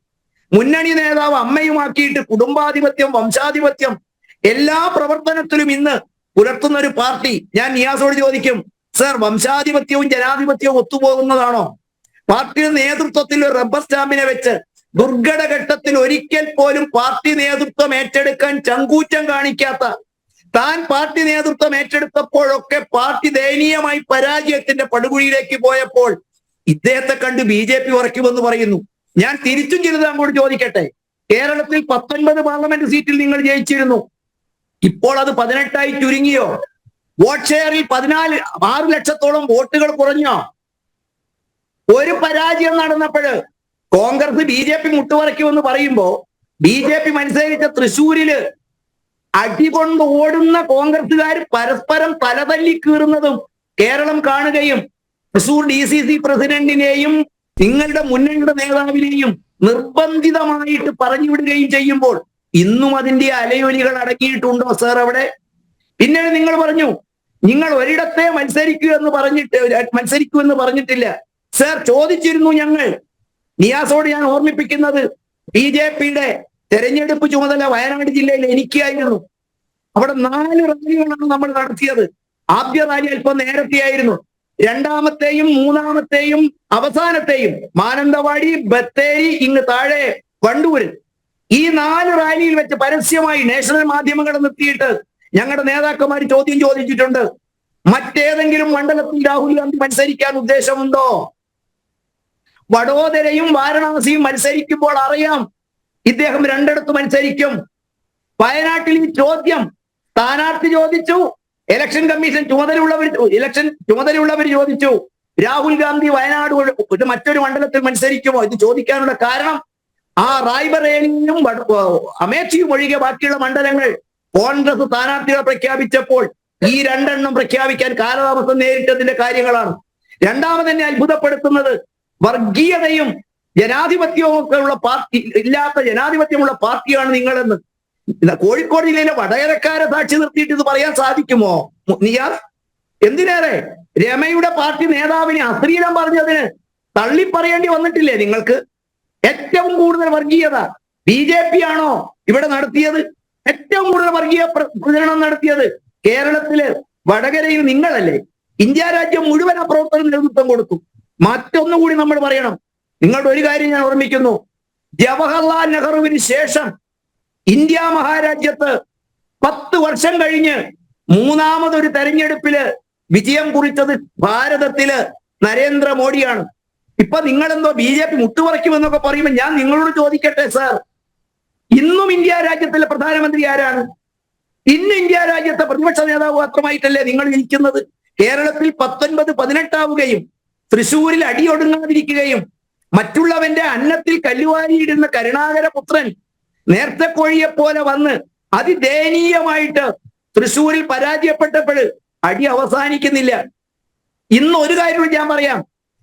മുന്നണി നേതാവ് അമ്മയുമാക്കിയിട്ട് കുടുംബാധിപത്യം, വംശാധിപത്യം എല്ലാ പ്രവർത്തനത്തിലും ഇന്ന് പുലർത്തുന്ന ഒരു പാർട്ടി. ഞാൻ നിയാസോട് ചോദിക്കും, സർ, വംശാധിപത്യവും ജനാധിപത്യവും ഒത്തുപോകുന്നതാണോ? പാർട്ടിയുടെ നേതൃത്വത്തിൽ ഒരു റബ്ബർ സ്റ്റാമ്പിനെ വെച്ച് ദുർഘടഘട്ടത്തിൽ ഒരിക്കൽ പോലും പാർട്ടി നേതൃത്വം ഏറ്റെടുക്കാൻ ചങ്കൂറ്റം കാണിക്കാത്ത താൻ പാർട്ടി നേതൃത്വം ഏറ്റെടുത്തപ്പോഴൊക്കെ പാർട്ടി ദയനീയമായി പരാജയത്തിന്റെ പടുകുഴിയിലേക്ക് പോയപ്പോൾ ഇദ്ദേഹത്തെ കണ്ട് BJP ഉറയ്ക്കുമെന്ന് പറയുന്നു. ഞാൻ തിരിച്ചും ചിലത് അങ്ങോട്ട് ചോദിക്കട്ടെ. കേരളത്തിൽ 19 പാർലമെന്റ് സീറ്റിൽ നിങ്ങൾ ജയിച്ചിരുന്നു. ഇപ്പോൾ അത് 18ആയി ചുരുങ്ങിയോ? വോട്ട് ഷെയറിൽ 6 ലക്ഷത്തോളം വോട്ടുകൾ കുറഞ്ഞോ? ഒരു പരാജയം നടന്നപ്പോൾ കോൺഗ്രസ് BJP മുട്ടുപറയ്ക്കുമെന്ന് പറയുമ്പോ BJP മത്സരിച്ച തൃശ്ശൂരില് അടികൊണ്ട് ഓടുന്ന കോൺഗ്രസുകാർ പരസ്പരം തലതല്ലി കീറുന്നതും കേരളം കാണുകയും തൃശൂർ DCC പ്രസിഡന്റിനെയും നിങ്ങളുടെ മുന്നണിയുടെ നേതാവിനെയും നിർബന്ധിതമായിട്ട് പറഞ്ഞു വിടുകയും ചെയ്യുമ്പോൾ ഇന്നും അതിന്റെ അലയൊലികൾ അടങ്ങിയിട്ടുണ്ടോ സർ അവിടെ? പിന്നെ നിങ്ങൾ പറഞ്ഞു നിങ്ങൾ ഒരിടത്തെ മത്സരിക്കൂ എന്ന് പറഞ്ഞിട്ടില്ല. സർ, ചോദിച്ചിരുന്നു ഞങ്ങൾ. നിയാസോട് ഞാൻ ഓർമ്മിപ്പിക്കുന്നത്, BJPയുടെ തെരഞ്ഞെടുപ്പ് ചുമതല വയനാട് ജില്ലയിൽ എനിക്കായിരുന്നു. അവിടെ 4 റാലികളാണ് നമ്മൾ നടത്തിയത്. ആദ്യ റാലി അല്പം നേരത്തെയായിരുന്നു. രണ്ടാമത്തെയും മൂന്നാമത്തെയും അവസാനത്തെയും മാനന്തവാടി, ബത്തേരി, ഇങ്ങ് താഴെ വണ്ടൂര്, ഈ 4 റാലിയിൽ വെച്ച് പരസ്യമായി നാഷണൽ മാധ്യമങ്ങളെ നിർത്തിയിട്ട് ഞങ്ങളുടെ നേതാക്കന്മാർ ചോദ്യം ചോദിച്ചിട്ടുണ്ട്. മറ്റേതെങ്കിലും മണ്ഡലത്തിൽ രാഹുൽ ഗാന്ധി മത്സരിക്കാൻ ഉദ്ദേശമുണ്ടോ? വഡോദരയും വാരണാസിയും മത്സരിക്കുമ്പോൾ അറിയാം ഇദ്ദേഹം 2 മത്സരിക്കും. വയനാട്ടിൽ ഈ ചോദ്യം സ്ഥാനാർത്ഥി ചോദിച്ചു, ഇലക്ഷൻ കമ്മീഷൻ ചുമതലയുള്ളവർ ചോദിച്ചു, രാഹുൽ ഗാന്ധി വയനാട് മറ്റൊരു മണ്ഡലത്തിൽ മത്സരിക്കുമോ? ഇത് ചോദിക്കാനുള്ള കാരണം ആ റായ്ബറേലിയും അമേഠിയും ഒഴികെ ബാക്കിയുള്ള മണ്ഡലങ്ങൾ കോൺഗ്രസ് സ്ഥാനാർത്ഥികളെ പ്രഖ്യാപിച്ചപ്പോൾ ഈ 2 പ്രഖ്യാപിക്കാൻ കാലതാമസം നേരിട്ടതിന്റെ കാര്യങ്ങളാണ്. രണ്ടാമത് എന്നെ അത്ഭുതപ്പെടുത്തുന്നത്, വർഗീയതയും ജനാധിപത്യവും ഒക്കെ ഉള്ള പാർട്ടി ഇല്ലാത്ത ജനാധിപത്യമുള്ള പാർട്ടിയാണ് നിങ്ങളെന്ന്. കോഴിക്കോട് ജില്ലയിലെ വടകരക്കാരെ സാക്ഷി നിർത്തിയിട്ട് ഇത് പറയാൻ സാധിക്കുമോ നിയാസ്? എന്തിനേറെ രമയുടെ പാർട്ടി നേതാവിനെ അശ്ലീലം പറഞ്ഞതിന് തള്ളിപ്പറയേണ്ടി വന്നിട്ടില്ലേ നിങ്ങൾക്ക്? ഏറ്റവും കൂടുതൽ വർഗീയത BJP ആണോ ഇവിടെ നടത്തിയത്? ഏറ്റവും കൂടുതൽ വർഗീയ പ്രചരണം നടത്തിയത് കേരളത്തില് വടകരയിൽ നിങ്ങളല്ലേ? ഇന്ത്യ രാജ്യം മുഴുവൻ ആ പ്രവർത്തനം നേതൃത്വം കൊടുത്തു. മറ്റൊന്നുകൂടി നമ്മൾ പറയണം. നിങ്ങളുടെ ഒരു കാര്യം ഞാൻ ഓർമ്മിക്കുന്നു, ജവഹർലാൽ നെഹ്റുവിന് ശേഷം ഇന്ത്യ മഹാരാജ്യത്ത് 10 വർഷം കഴിഞ്ഞ് 3ാമതൊരു തെരഞ്ഞെടുപ്പില് വിജയം കുറിച്ചത് ഭാരതത്തില് നരേന്ദ്രമോദിയാണ്. ഇപ്പൊ നിങ്ങളെന്തോ BJP മുട്ടുപറയ്ക്കുമെന്നൊക്കെ പറയുമ്പോൾ ഞാൻ നിങ്ങളോട് ചോദിക്കട്ടെ സാർ, ഇന്നും ഇന്ത്യ രാജ്യത്തിലെ പ്രധാനമന്ത്രി ആരാണ്? ഇന്ന് ഇന്ത്യ രാജ്യത്തെ പ്രതിപക്ഷ നേതാവ് മാത്രമായിട്ടല്ലേ നിങ്ങൾ ഇരിക്കുന്നത്? കേരളത്തിൽ 19-18 ആവുകയും തൃശ്ശൂരിൽ അടിയൊടുങ്ങാതിരിക്കുകയും മറ്റുള്ളവന്റെ അന്നത്തിൽ കല്ലുവാരിയിടുന്ന കരുണാകരപുത്രൻ നേരത്തെ കോഴിയെ പോലെ വന്ന് അതിദയനീയമായിട്ട് തൃശ്ശൂരിൽ പരാജയപ്പെട്ടപ്പോൾ അടി അവസാനിക്കുന്നില്ല. ഇന്ന് ഒരു കാര്യം ഞാൻ പറയാം,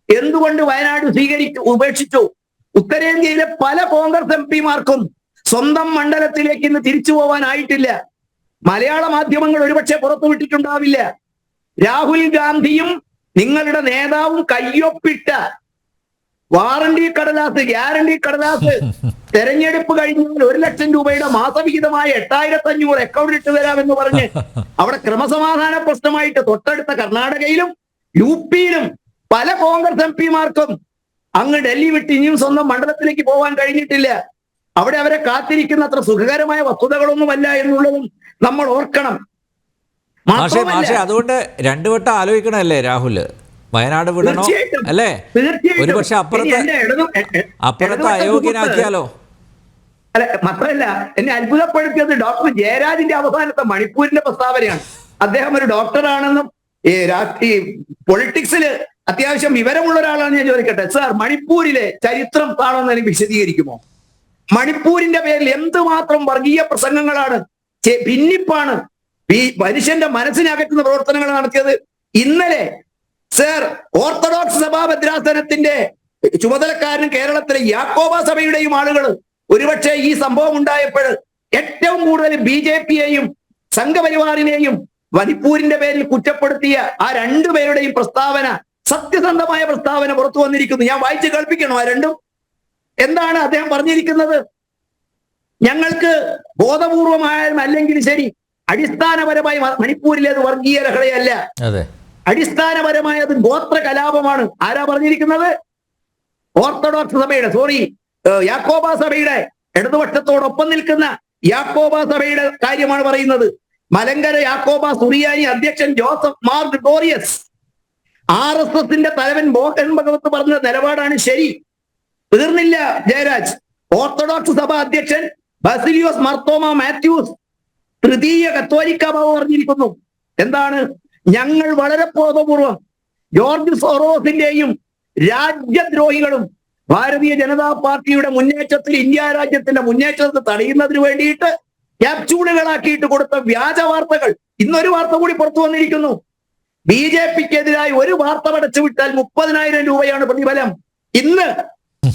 എന്തുകൊണ്ട് വയനാട് ഉപേക്ഷിച്ചു? ഉത്തരേന്ത്യയിലെ പല കോൺഗ്രസ് MP-മാർക്കും സ്വന്തം മണ്ഡലത്തിലേക്ക് ഇന്ന് തിരിച്ചു പോവാനായിട്ടില്ല. മലയാള മാധ്യമങ്ങൾ ഒരുപക്ഷെ പുറത്തുവിട്ടിട്ടുണ്ടാവില്ല. രാഹുൽ ഗാന്ധിയും നിങ്ങളുടെ നേതാവും കയ്യൊപ്പിട്ട ഗ്യാരണ്ടി കടലാസ് തെരഞ്ഞെടുപ്പ് കഴിഞ്ഞാൽ 1 ലക്ഷം രൂപയുടെ മാസവിഹിതമായ 8500 അക്കൗണ്ടിൽ ഇട്ട് തരാമെന്ന് പറഞ്ഞ് അവിടെ ക്രമസമാധാന പ്രശ്നമായിട്ട് തൊട്ടടുത്ത കർണാടകയിലും UP-യിലും പല കോൺഗ്രസ് MP-മാർക്കും അങ്ങ് ഡൽഹി വിട്ട് ഇനിയും സ്വന്തം മണ്ഡലത്തിലേക്ക് പോകാൻ കഴിഞ്ഞിട്ടില്ല. അവിടെ അവരെ കാത്തിരിക്കുന്ന അത്ര സുഖകരമായ വസ്തുതകളൊന്നുമല്ല എന്നുള്ളതും നമ്മൾ ഓർക്കണം. അതുകൊണ്ട് 2 വട്ടം ആലോചിക്കണല്ലേ രാഹുൽ? വയനാട് വിടണോ അല്ലേ? ഒരുപക്ഷെ അപ്പുറത്ത് അയോഗ്യനാക്കിയാലോ? അല്ല, മാത്രമല്ല എന്നെ അത്ഭുതപ്പെടുത്തിയത് ഡോക്ടർ ജയരാജിന്റെ അവസാനത്തെ മണിപ്പൂരിന്റെ പ്രസ്താവനയാണ്. അദ്ദേഹം ഒരു ഡോക്ടറാണെന്നും പൊളിറ്റിക്സിൽ അത്യാവശ്യം വിവരമുള്ള ഒരാളാണ്. ഞാൻ ചോദിക്കട്ടെ സാർ, മണിപ്പൂരിലെ ചരിത്രം താണെന്ന് എനിക്ക് വിശദീകരിക്കുമോ? മണിപ്പൂരിന്റെ പേരിൽ എന്തുമാത്രം വർഗീയ പ്രസംഗങ്ങളാണ്, ഭിന്നിപ്പാണ്, ഈ മനുഷ്യന്റെ മനസ്സിനകറ്റുന്ന പ്രവർത്തനങ്ങൾ നടത്തിയത്. ഇന്നലെ സർ, ഓർത്തഡോക്സ് സഭാ ഭദ്രാസനത്തിന്റെ ചുമതലക്കാരനും കേരളത്തിലെ യാക്കോബ സഭയുടെയും ആളുകൾ ഒരുപക്ഷെ ഈ സംഭവം ഉണ്ടായപ്പോൾ ഏറ്റവും കൂടുതൽ BJP-യെയും സംഘപരിവാറിനെയും മണിപ്പൂരിന്റെ പേരിൽ കുറ്റപ്പെടുത്തിയ ആ 2 പേരുടെയും പ്രസ്താവന, സത്യസന്ധമായ പ്രസ്താവന പുറത്തു വന്നിരിക്കുന്നു. ഞാൻ വായിച്ച് കേൾപ്പിക്കണോ ആ 2? എന്താണ് അദ്ദേഹം പറഞ്ഞിരിക്കുന്നത്? ഞങ്ങൾക്ക് ബോധപൂർവമായാലും അല്ലെങ്കിൽ ശരി, അടിസ്ഥാനപരമായി മണിപ്പൂരിലേത് വർഗീയ ലഹളയല്ല, അതെ, അടിസ്ഥാനപരമായ അത് ഗോത്ര കലാപമാണ്. ആരാ പറഞ്ഞിരിക്കുന്നത്? ഓർത്തഡോക്സ് സഭയുടെ യാക്കോബ സഭയുടെ ഇടതുപക്ഷത്തോടൊപ്പം നിൽക്കുന്ന യാക്കോബ സഭയുടെ കാര്യമാണ് പറയുന്നത്. മലങ്കര യാക്കോബ സുറിയാനി അധ്യക്ഷൻ ജോസഫ് മാർ ഗ്രിഗോറിയസ്, RSSന്റെ തലവൻ മോഹൻ ഭഗവത് പറഞ്ഞ നിലപാടാണ് ശരി. തീർന്നില്ല ജയരാജ്. ഓർത്തഡോക്സ് സഭ അധ്യക്ഷൻ ബസിലിയോസ് മർത്തോമ മാത്യൂസ് തൃതീയ കത്തോലിക്ക ബാബ പറഞ്ഞിരിക്കുന്നു. എന്താണ്? ഞങ്ങൾ വളരെ ബോധപൂർവം ജോർജ് സോറോസിന്റെയും രാജ്യദ്രോഹികളും ഭാരതീയ ജനതാ പാർട്ടിയുടെ മുന്നേറ്റത്തിൽ, ഇന്ത്യ രാജ്യത്തിന്റെ മുന്നേറ്റത്തെ തടയുന്നതിന് വേണ്ടിയിട്ട് ക്യാപ്സ്യൂളുകളാക്കിയിട്ട് കൊടുത്ത വ്യാജ വാർത്തകൾ. ഇന്നൊരു വാർത്ത കൂടി പുറത്തു വന്നിരിക്കുന്നു. BJPക്കെതിരായി ഒരു വാർത്ത പടച്ചു വിട്ടാൽ 30,000 രൂപയാണ് പ്രതിഫലം. ഇന്ന്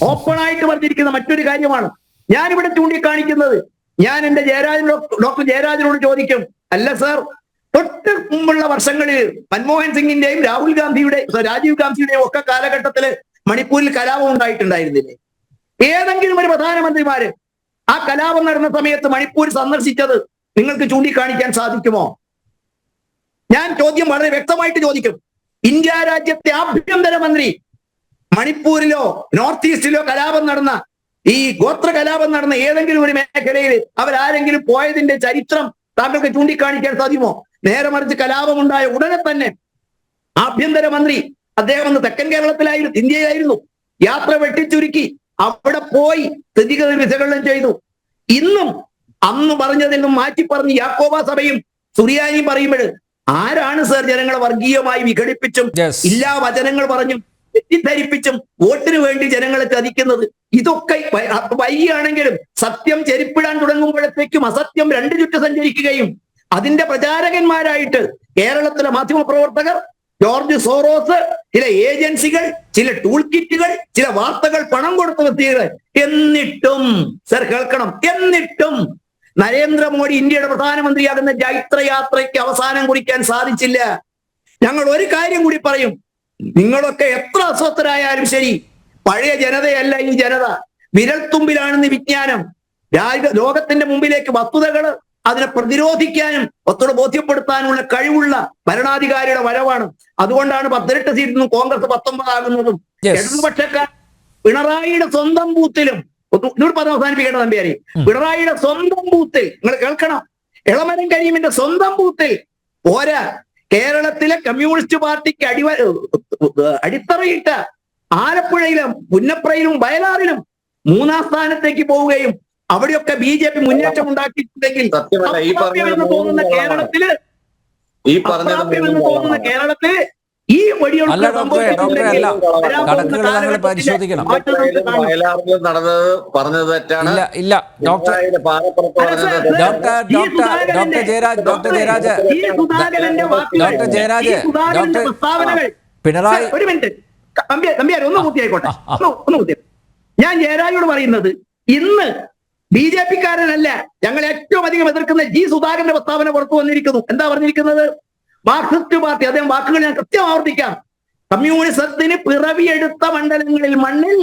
ഓപ്പണായിട്ട് പറഞ്ഞിരിക്കുന്ന മറ്റൊരു കാര്യമാണ് ഞാനിവിടെ ചൂണ്ടിക്കാണിക്കുന്നത്. ഞാൻ എന്റെ ഡോക്ടർ ജയരാജനോട് ചോദിക്കും, അല്ല സാർ, തൊട്ട് മുമ്പുള്ള വർഷങ്ങളിൽ മൻമോഹൻ സിംഗിന്റെയും രാജീവ് ഗാന്ധിയുടെയും ഒക്കെ കാലഘട്ടത്തില് മണിപ്പൂരിൽ കലാപം ഉണ്ടായിട്ടുണ്ടായിരുന്നില്ലേ? ഏതെങ്കിലും ഒരു പ്രധാനമന്ത്രിമാര് ആ കലാപം നടന്ന സമയത്ത് മണിപ്പൂർ സന്ദർശിച്ചത് നിങ്ങൾക്ക് ചൂണ്ടിക്കാണിക്കാൻ സാധിക്കുമോ? ഞാൻ ചോദ്യം വളരെ വ്യക്തമായിട്ട് ചോദിക്കും. ഇന്ത്യ രാജ്യത്തെ ആഭ്യന്തരമന്ത്രി മണിപ്പൂരിലോ നോർത്ത് ഈസ്റ്റിലോ കലാപം നടന്ന, ഈ ഗോത്ര കലാപം നടന്ന ഏതെങ്കിലും ഒരു മേഖലയിൽ അവരാരെങ്കിലും പോയതിന്റെ ചരിത്രം താങ്കൾക്ക് ചൂണ്ടിക്കാണിക്കാൻ സാധിക്കുമോ? നേരെ മറിച്ച് കലാപമുണ്ടായ ഉടനെ തന്നെ ആഭ്യന്തരമന്ത്രി അദ്ദേഹം ഒന്ന് തെക്കൻ കേരളത്തിലായിരുന്നു, ഇന്ത്യയിലായിരുന്നു. യാത്ര വെട്ടിച്ചുരുക്കി അവിടെ പോയി സ്ഥിതിഗതി വിശകലനം ചെയ്തു. ഇന്നും അന്ന് പറഞ്ഞതിൽ നിന്നും മാറ്റി പറഞ്ഞ് യാക്കോബ സഭയും സുറിയാനിയും പറയുമ്പോൾ ആരാണ് സർ ജനങ്ങളെ വർഗീയമായി വിഘടിപ്പിച്ചും ഇല്ലാ വചനങ്ങൾ പറഞ്ഞും തെറ്റിദ്ധരിപ്പിച്ചും വോട്ടിന് വേണ്ടി ജനങ്ങളെ ചതിക്കുന്നത്? ഇതൊക്കെ വൈകിയാണെങ്കിലും സത്യം ചെരിപ്പിടാൻ തുടങ്ങുമ്പോഴത്തേക്കും അസത്യം 2 ചുറ്റ് സഞ്ചരിക്കുകയും അതിന്റെ പ്രചാരകന്മാരായിട്ട് കേരളത്തിലെ മാധ്യമപ്രവർത്തകർ, ജോർജ് സോറോസ്, ചില ഏജൻസികൾ, ചില ടൂൾ കിറ്റുകൾ, ചില വാർത്തകൾ പണം കൊടുത്തു വ്യക്തികൾ, എന്നിട്ടും സർ കേൾക്കണം, എന്നിട്ടും നരേന്ദ്രമോദി ഇന്ത്യയുടെ പ്രധാനമന്ത്രിയാകുന്ന ജൈത്രയാത്രയ്ക്ക് അവസാനം കുറിക്കാൻ സാധിച്ചില്ല. ഞങ്ങൾ ഒരു കാര്യം കൂടി പറയും, നിങ്ങളൊക്കെ എത്ര അസ്വസ്ഥരായാലും ശരി, പഴയ ജനതയല്ല ഈ ജനത. വിരൽത്തുമ്പിലാണെന്ന് വിജ്ഞാനം. ലോകത്തിന്റെ മുമ്പിലേക്ക് വസ്തുതകള് അതിനെ പ്രതിരോധിക്കാനും ഒത്തോട് ബോധ്യപ്പെടുത്താനുമുള്ള കഴിവുള്ള ഭരണാധികാരിയുടെ വരവാണ്. അതുകൊണ്ടാണ് 18 സീറ്റിൽ നിന്നും കോൺഗ്രസ് 19 ആകുന്നതും. ഇടതുപക്ഷക്കാർ പിണറായിയുടെ സ്വന്തം ബൂത്തിലും, ഇന്നോട് പറഞ്ഞ് അവസാനിപ്പിക്കേണ്ട നമ്പ്യാരി, പിണറായിയുടെ സ്വന്തം ബൂത്തിൽ നിങ്ങൾ കേൾക്കണം, എളമരം കരീമിന്റെ സ്വന്തം ബൂത്തിൽ പോരാ, കേരളത്തിലെ കമ്മ്യൂണിസ്റ്റ് പാർട്ടിക്ക് അടിത്തറയിട്ട ആലപ്പുഴയിലും പുന്നപ്രയിലും വയലാറിലും 3-ാം സ്ഥാനത്തേക്ക് പോവുകയും അവിടെയൊക്കെ BJP മുന്നേറ്റം ഉണ്ടാക്കിയിട്ടുണ്ടെങ്കിൽ തോന്നുന്ന കേരളത്തില് ഈ പരിശോധിക്കണം. നടന്നത് പറഞ്ഞത് തെറ്റാണ്. ഇല്ല ഡോക്ടർ പിണറായി, ഒരു മിനിറ്റ് ഒന്ന് പൂർത്തിയായിക്കോട്ടെ, ഒന്ന് പൂർത്തിയായി. ഞാൻ ജയരാജോട് പറയുന്നത്, ഇന്ന് BJPക്കാരനല്ല ഞങ്ങൾ ഏറ്റവും അധികം എതിർക്കുന്ന സുധാകരന്റെ പ്രസ്താവന പുറത്തു വന്നിരിക്കുന്നു. എന്താ പറഞ്ഞിരിക്കുന്നത്? മാർക്സിസ്റ്റ് പാർട്ടി, അദ്ദേഹം വാക്കുകൾ ഞാൻ കൃത്യം ആവർത്തിക്കാം, കമ്മ്യൂണിസത്തിന് പിറവിയെടുത്ത മണ്ണിൽ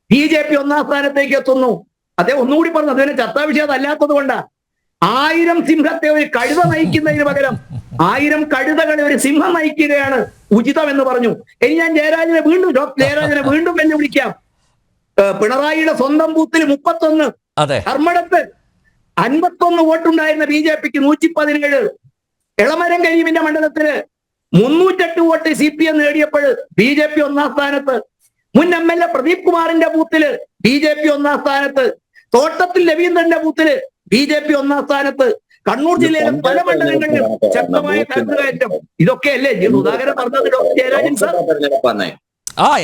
BJP 1-ാം സ്ഥാനത്തേക്ക് എത്തുന്നു. അദ്ദേഹം ഒന്നുകൂടി പറഞ്ഞു, അതിനെ ചർച്ചാ വിഷയം അല്ലാത്തത് കൊണ്ടാ. 1000 സിംഹത്തെ ഒരു കഴുത നയിക്കുന്നതിന് പകരം 1000 കഴുതകളെ ഒരു സിംഹം നയിക്കുകയാണ് ഉചിതം എന്ന് പറഞ്ഞു. ഇനി ഞാൻ ജയരാജനെ വീണ്ടും വെല്ലുവിളിക്കാം. പിണറായിയുടെ സ്വന്തം ബൂത്തിൽ 31, ധർമ്മടത്ത് 51 വോട്ടുണ്ടായിരുന്ന BJPക്ക് 117, എളമരം കരീമിന്റെ മണ്ഡലത്തില് 308 വോട്ട് CPM നേടിയപ്പോൾ BJP 1-ാം സ്ഥാനത്ത്. മുൻ MLA പ്രദീപ് കുമാറിന്റെ ബൂത്തില് BJP 1-ാം സ്ഥാനത്ത്. തോട്ടത്തിൽ രവീന്ദ്രന്റെ ബൂത്തില് BJP 1-ാം സ്ഥാനത്ത്. കണ്ണൂർ ജില്ലയിലെ പല മണ്ഡലങ്ങളിലും ശക്തമായ കടന്നുകയറ്റം. ഇതൊക്കെയല്ലേ സുധാകരൻ പറഞ്ഞത് ഡോക്ടർ ജയരാജൻ സാർ?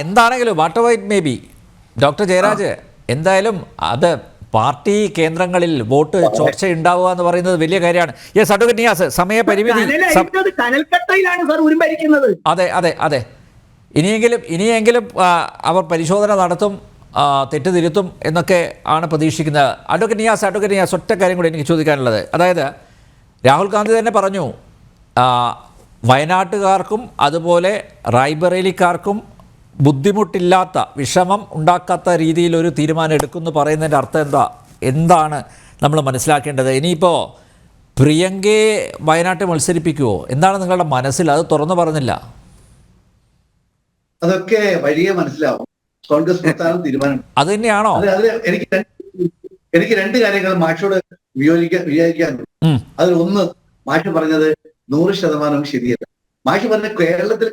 എന്താണെങ്കിലും what ever it may be, doctor Jayaraj, എന്തായാലും അത് പാർട്ടി കേന്ദ്രങ്ങളിൽ വോട്ട് ചോർച്ച ഉണ്ടാവുക എന്ന് പറയുന്നത് വലിയ കാര്യമാണ്. യെസ് അഡ്വക്കേറ്റ് നിയാസ്, സമയപരിമിതി. അതെ അതെ അതെ ഇനിയെങ്കിലും അവർ പരിശോധന നടത്തും, തെറ്റ് തിരുത്തും എന്നൊക്കെ ആണ് പ്രതീക്ഷിക്കുന്നത്. അഡ്വക്കേറ്റ് നിയാസ് ഒറ്റ കാര്യം കൂടി എനിക്ക് ചോദിക്കാനുള്ളത്, അതായത് രാഹുൽ ഗാന്ധി തന്നെ പറഞ്ഞു വയനാട്ടുകാർക്കും അതുപോലെ റായ്ബറേലിക്കാർക്കും ബുദ്ധിമുട്ടില്ലാത്ത വിഷമം ഉണ്ടാക്കാത്ത രീതിയിൽ ഒരു തീരുമാനം എടുക്കുമെന്ന് പറയുന്നതിൻ്റെ അർത്ഥം എന്താണ് നമ്മൾ മനസ്സിലാക്കേണ്ടത്? ഇനിയിപ്പോൾ പ്രിയങ്കയെ വയനാട്ടിൽ മത്സരിപ്പിക്കുമോ? എന്താണ് നിങ്ങളുടെ മനസ്സിൽ? അത് തുറന്നു പറഞ്ഞില്ല. അതൊക്കെ വഴിയെ മനസ്സിലാവും. കോൺഗ്രസ് പ്രസ്ഥാനം തീരുമാനം അത് തന്നെയാണോ? എനിക്ക് രണ്ട് കാര്യങ്ങൾ മാഷോട് വിചാരിക്കാനുണ്ട്. അതിൽ ഒന്ന്, മാഷ് പറഞ്ഞത് 100% ശരിയല്ല. മാഷ് പറഞ്ഞ കേരളത്തിൽ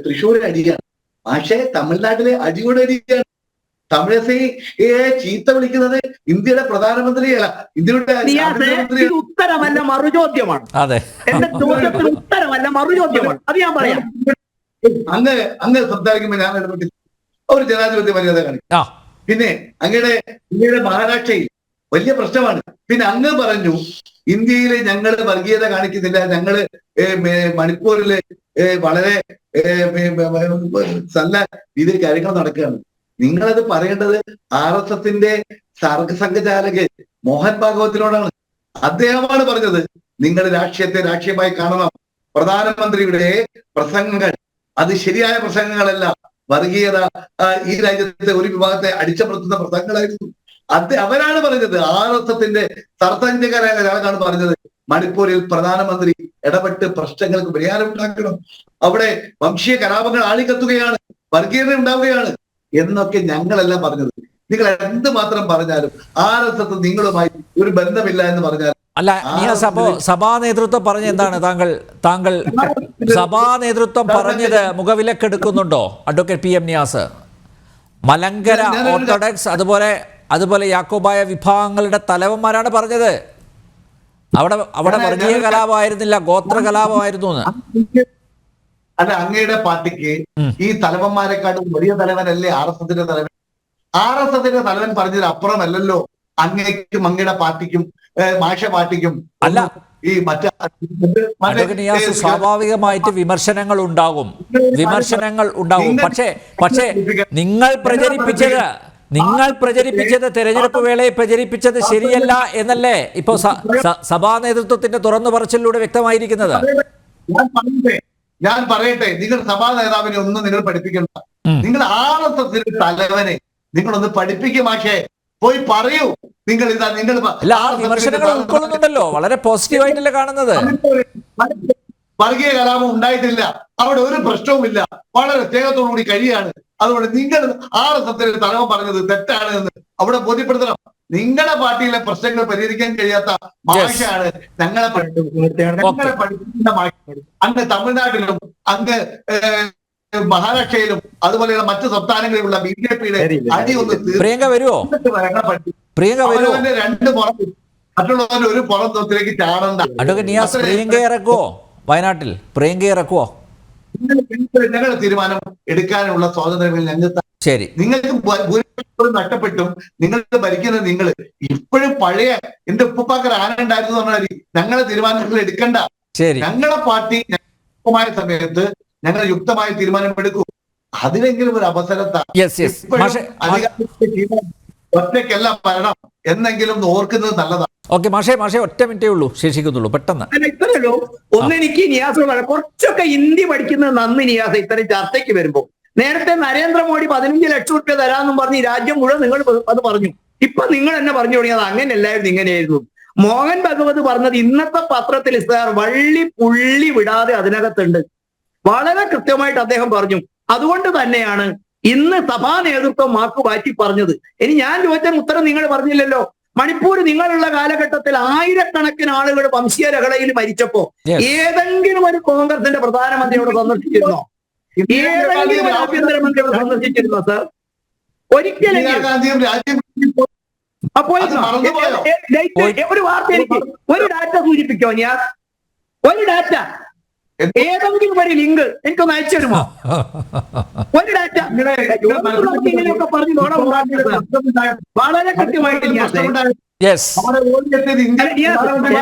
തൃശ്ശൂരിൽ അടിയാണ്, പക്ഷേ തമിഴ്നാട്ടിലെ അടിയുടെ അടിയാണ്. തമിഴസയെ ചീത്ത വിളിക്കുന്നത് ഇന്ത്യയുടെ പ്രധാനമന്ത്രിയല്ല, ഇന്ത്യയുടെ ഉത്തരമല്ല മറുചോദ്യമാണ്. അതെ, എന്റെ ചോദ്യത്തിന് ഉത്തരമല്ല മറുചോദ്യമാണ്. അത് ഞാൻ പറയാം. അങ്ങ് സംസാരിക്കുമ്പോൾ ഞാൻ ഇടപെട്ടില്ല. ഒരു ജനാധിപത്യ മര്യാദ കാണിക്കും. പിന്നെ ഇന്ത്യയുടെ മഹാരാഷ്ട്രയിൽ വലിയ പ്രശ്നമാണ്. പിന്നെ അങ്ങ് പറഞ്ഞു ഇന്ത്യയില് ഞങ്ങള് വർഗീയത കാണിക്കുന്നില്ല, ഞങ്ങള് മണിപ്പൂരില് വളരെ നല്ല രീതിയിൽ കാര്യങ്ങൾ നടക്കുകയാണ്. നിങ്ങളത് പറയേണ്ടത് RSSന്റെ സർഗസംഘചാലക് മോഹൻ ഭാഗവതിനോടാണ്. അദ്ദേഹമാണ് പറഞ്ഞത് നിങ്ങൾ രാഷ്ട്രീയത്തെ രാഷ്ട്രീയമായി കാണണം. പ്രധാനമന്ത്രിയുടെ പ്രസംഗങ്ങൾ അത് ശരിയായ പ്രസംഗങ്ങളല്ല, വർഗീയത ഈ രാജ്യത്തെ ഒരു വിഭാഗത്തെ അടിച്ചമർത്തുന്ന പ്രസംഗങ്ങളായിരുന്നു. അവരാണ് പറഞ്ഞത്. RSSന്റെ സർസംഘചാലകാണ് പറഞ്ഞത് മണിപ്പൂരിൽ പ്രധാനമന്ത്രി ഇടപെട്ട് പ്രശ്നങ്ങൾക്ക് പരിഹാരം ഉണ്ടാക്കണം, അവിടെ വംശീയ കലാപങ്ങൾ ആളിക്കത്തുകയാണ്, വർഗീയത ഉണ്ടാവുകയാണ് എന്നൊക്കെ ഞങ്ങളെല്ലാം പറഞ്ഞത്. നിങ്ങൾ എന്തുമാത്രം പറഞ്ഞാലും RSS നിങ്ങളുമായി ഒരു ബന്ധമില്ല എന്ന് പറഞ്ഞാൽ അല്ല നിയാസ്, അപ്പോ സഭാ നേതൃത്വം പറഞ്ഞ എന്താണ്? താങ്കൾ സഭാ നേതൃത്വം പറഞ്ഞത് മുഖവിലക്കെടുക്കുന്നുണ്ടോ? Advocate PM Niyas, Malankara orthodox അതുപോലെ യാക്കോബായ വിഭാഗങ്ങളുടെ തലവന്മാരാണ് പറഞ്ഞത്. അവിടെ വർഗീയ കലാപമായിരുന്നില്ല, ഗോത്ര കലാപമായിരുന്നു. അല്ല, അങ്ങയുടെ പാർട്ടിക്ക് ഈ തലവന്മാരെക്കാളും വലിയ തലവനല്ലേ RSSന്റെ തലവൻ? RSSന്റെ തലവൻ പറഞ്ഞതിന് അപ്പുറമല്ലല്ലോ അങ്ങേക്കും അങ്ങയുടെ പാർട്ടിക്കും മാഷ പാർട്ടിക്കും അല്ല ഈ നിയാസ്, സ്വാഭാവികമായിട്ട് വിമർശനങ്ങൾ ഉണ്ടാകും. പക്ഷേ നിങ്ങൾ പ്രചരിപ്പിച്ചത് തെരഞ്ഞെടുപ്പ് വേളയിൽ പ്രചരിപ്പിച്ചത് ശരിയല്ല എന്നല്ലേ ഇപ്പോ സഭാ നേതൃത്വത്തിന്റെ തുറന്നു പറച്ചിലൂടെ വ്യക്തമായിരിക്കുന്നത്? ഞാൻ പറയട്ടെ, നിങ്ങൾ സഭാ നേതാവിനെ ഒന്നും നിങ്ങൾ പഠിപ്പിക്കണ്ട. നിങ്ങൾ RSSന്റെ തലവനെ നിങ്ങളൊന്ന് പഠിപ്പിക്കും. മാഷേ പോയി പറയൂ. നിങ്ങൾ വിമർശനങ്ങൾ ഉൾക്കൊള്ളുന്നുണ്ടല്ലോ, വളരെ പോസിറ്റീവായിട്ടല്ലേ കാണുന്നത്. വർഗീയ കലാപം ഉണ്ടായിട്ടില്ല, അവിടെ ഒരു പ്രശ്നവുമില്ല, വളരെ സ്നേഹത്തോടുകൂടി കഴിയാണ്. അതുകൊണ്ട് നിങ്ങൾ RSSന്റെ തലവൻ പറഞ്ഞത് തെറ്റാണ് എന്ന് അവിടെ ബോധ്യപ്പെടുത്തണം. നിങ്ങളുടെ പാർട്ടിയിലെ പ്രശ്നങ്ങൾ പരിഹരിക്കാൻ കഴിയാത്ത മാഷാണ് ഞങ്ങളെ പഠിപ്പിക്കുന്ന മാഷ. അങ്ങ് തമിഴ്നാട്ടിലും അങ്ങ് മഹാരാഷ്ട്രയിലും അതുപോലെയുള്ള മറ്റു സംസ്ഥാനങ്ങളിലുള്ള BJPയുടെ അടി ഒന്ന് പ്രിയങ്ക വരുമോ? രണ്ട് പുറം മറ്റുള്ളവരുടെ ഒരു പുറത്തിലേക്ക് ചാടണ്ട. അഡ്വക്കേറ്റ് നിയാസ്, പ്രിയങ്ക ഇറക്കുവോ വയനാട്ടിൽ? പ്രിയങ്ക ഇറക്കുവോ? ഞങ്ങളുടെ തീരുമാനം എടുക്കാനുള്ള സ്വാതന്ത്ര്യങ്ങൾ ഞങ്ങൾക്ക്. ശരി, നിങ്ങൾക്ക് ഭൂരിപക്ഷം നഷ്ടപ്പെട്ടും നിങ്ങൾക്ക് ഭരിക്കുന്നത് നിങ്ങൾ ഇപ്പോഴും പഴയ എന്റെ ഉപ്പുപ്പാക്കർ ആനുണ്ടായിരുന്നു പറഞ്ഞാൽ ഞങ്ങളെ തീരുമാനങ്ങൾ എടുക്കണ്ട. ശരി, ഞങ്ങളെ പാർട്ടി യുക്തമായ സമയത്ത് ഞങ്ങൾ യുക്തമായ തീരുമാനം എടുക്കും. അതിലെങ്കിലും ഒരു അവസരത്താ ഒറ്റയ്ക്കല്ല ഭരണം എന്നെങ്കിലും ഓർക്കുന്നത് നല്ലതാണ്. ഓക്കെ മാഷേ, ഒറ്റ മിനിറ്റേ ഉള്ളൂ ശേഷിക്കുന്നുള്ളൂ, പെട്ടെന്ന്. ഇത്രയുള്ളൂ. ഒന്നെനിക്ക് നിയാസോടാണ് കുറച്ചൊക്കെ ഹിന്ദി പഠിക്കുന്നത് നന്ദി നിയാസ്. ഇത്തരം ചർച്ചയ്ക്ക് വരുമ്പോ നേരത്തെ നരേന്ദ്രമോദി 15 ലക്ഷം രൂപ തരാമെന്നും പറഞ്ഞ് ഈ രാജ്യം മുഴുവൻ നിങ്ങൾ അത് പറഞ്ഞു. ഇപ്പൊ നിങ്ങൾ എന്നെ പറഞ്ഞു തുടങ്ങിയത് അങ്ങനെയല്ലായിരുന്നു, ഇങ്ങനെയായിരുന്നു. മോഹൻ ഭഗവത് പറഞ്ഞത് ഇന്നത്തെ പത്രത്തിൽ വള്ളി പുള്ളി വിടാതെ അതിനകത്തുണ്ട്. വളരെ കൃത്യമായിട്ട് അദ്ദേഹം പറഞ്ഞു. അതുകൊണ്ട് തന്നെയാണ് ഇന്ന് സഭാ നേതൃത്വം മാക്ക് മാറ്റി പറഞ്ഞത്. ഇനി ഞാൻ ചോദിച്ചതിന് ഉത്തരം നിങ്ങൾ പറഞ്ഞില്ലല്ലോ. മണിപ്പൂർ നിങ്ങളുള്ള കാലഘട്ടത്തിൽ ആയിരക്കണക്കിന് ആളുകൾ വംശീയ ലഹളയിൽ മരിച്ചപ്പോ ഏതെങ്കിലും ഒരു കോൺഗ്രസിന്റെ പ്രധാനമന്ത്രിയോട് സന്ദർശിച്ചിരുന്നോ? ഏതെങ്കിലും ഒരു ആഭ്യന്തരമന്ത്രിയോട് സന്ദർശിച്ചിരുന്നോ സർ? ഒരിക്കലെങ്കിലും. അപ്പോൾ ഒരു വാർത്ത എനിക്ക് ഒരു ഡാറ്റ സൂചിപ്പിക്കോ? ഞാൻ ഒരു ഡാറ്റ, ഏതെങ്കിലും ഒരു ലിങ്ക് എനിക്കൊന്ന് അയച്ചു തരുമോ? ഒരു ഡാറ്റ ഇങ്ങനെയൊക്കെ പറഞ്ഞു വളരെ കൃത്യമായിട്ട്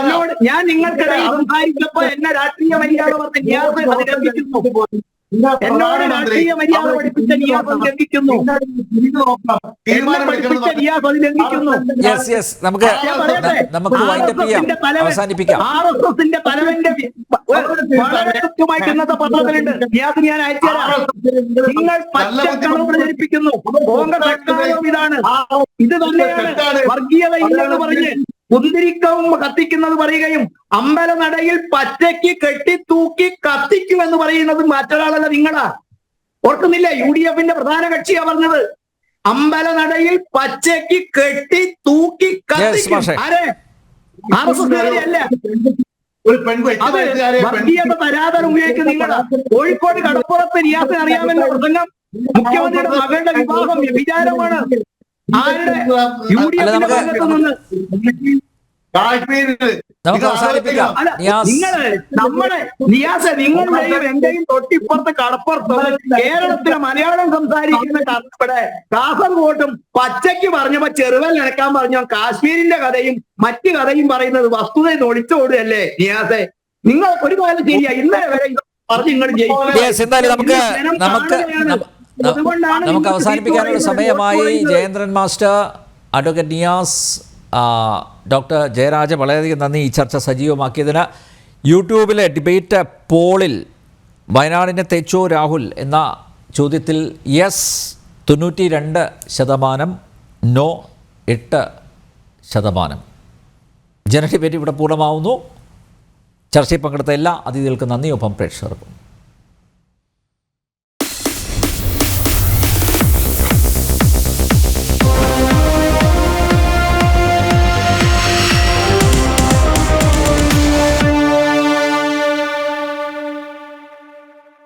എന്നോട് ഞാൻ നിങ്ങൾക്കിടയിൽ സംസാരിച്ചപ്പോ എന്നെ രാഷ്ട്രീയ മര്യാദ പറഞ്ഞ നിയാസ് അത് ലംഘിക്കുന്നു. എന്നോട് രാഷ്ട്രീയ മര്യാദ പഠിപ്പിച്ച നിയാസ് അത് ലംഘിക്കുന്നു. എന്നെ പഠിപ്പിച്ച നിയാസ് അത് ലംഘിക്കുന്നു. നമുക്ക് RSSന്റെ തലവന്റെ വളരെ കൃത്യമായിട്ട് ഇന്നത്തെ പത്രത്തിലുണ്ട്. നിയാസ് ഞാൻ അയച്ചുതരാം. നിങ്ങൾ പച്ചക്കളവ് പ്രചരിപ്പിക്കുന്നു. കോൺഗ്രസ് എക്കാലവും ഇതാണ്. ഇത് തന്നെയാണ് വർഗീയത ഇല്ലെന്ന് പറഞ്ഞ് കുന്തിരിക്കവും കത്തിക്കുന്നത് പറയുകയും അമ്പലനടയിൽ പച്ചയ്ക്ക് കെട്ടിത്തൂക്കി കത്തിക്കുമെന്ന് പറയുന്നത് മറ്റൊരാളല്ല, നിങ്ങളാ. ഓർക്കുന്നില്ലേ? UDF-ന്റെ പ്രധാന കക്ഷിയാ പറഞ്ഞത് അമ്പലനടയിൽ പച്ചയ്ക്ക് കെട്ടി തൂക്കി കത്തിക്കും. ആരെ? RSS-കാരെയല്ല. അത് വർഗീയത തരാതരം ഉപയോഗിക്കുന്ന നിങ്ങളാ. കോഴിക്കോട് കടപ്പുറത്ത് നിയാസിനെ അറിയാമെന്ന പ്രസംഗം മുഖ്യമന്ത്രിയുടെ മകളുടെ വിവാഹം വ്യഭിചാരമാണ്. ആരുടെ? UDF-ന്റെ ഭാഗത്തു നിന്ന്. നമുക്ക് അവസാനിപ്പിക്കാം. അല്ല, നിങ്ങള് നമ്മുടെ നിയാസെ നിങ്ങളുടെയും എന്റെയും തൊട്ടിപ്പുറത്ത് കടപ്പുറത്ത് കേരളത്തിലെ മലയാളം സംസാരിക്കുന്ന ഇവിടെ കാസർഗോട്ടും പച്ചയ്ക്ക് പറഞ്ഞപ്പോ ചെറുവൽ നനക്കാൻ പറഞ്ഞ കാശ്മീരിന്റെ കഥയും മറ്റു കഥയും പറയുന്നത് വസ്തുതയിൽ ഒളിച്ചോടുകയല്ലേ നിയാസെ? നിങ്ങൾ ഒരു കാലം ശരിയാ, ഇന്നലെ വരെ പറഞ്ഞ് നിങ്ങൾ നമുക്ക് അവസാനിപ്പിക്കാനുള്ള സമയമായി. Jayendran master, advocate Niyas, doctor Jayaraj, വളരെയധികം നന്ദി ഈ ചർച്ച സജീവമാക്കിയതിന്. യൂട്യൂബിലെ ഡിബേറ്റ് പോളിൽ വയനാടിനെ തെച്ചോ രാഹുൽ എന്ന ചോദ്യത്തിൽ യെസ് 92%, നോ 8%. ജനഡിബേറ്റ് ഇവിടെ പൂർണ്ണമാവുന്നു. ചർച്ചയിൽ പങ്കെടുത്ത എല്ലാ അതിഥികൾക്കും നന്ദി, ഒപ്പം പ്രേക്ഷകർക്കും.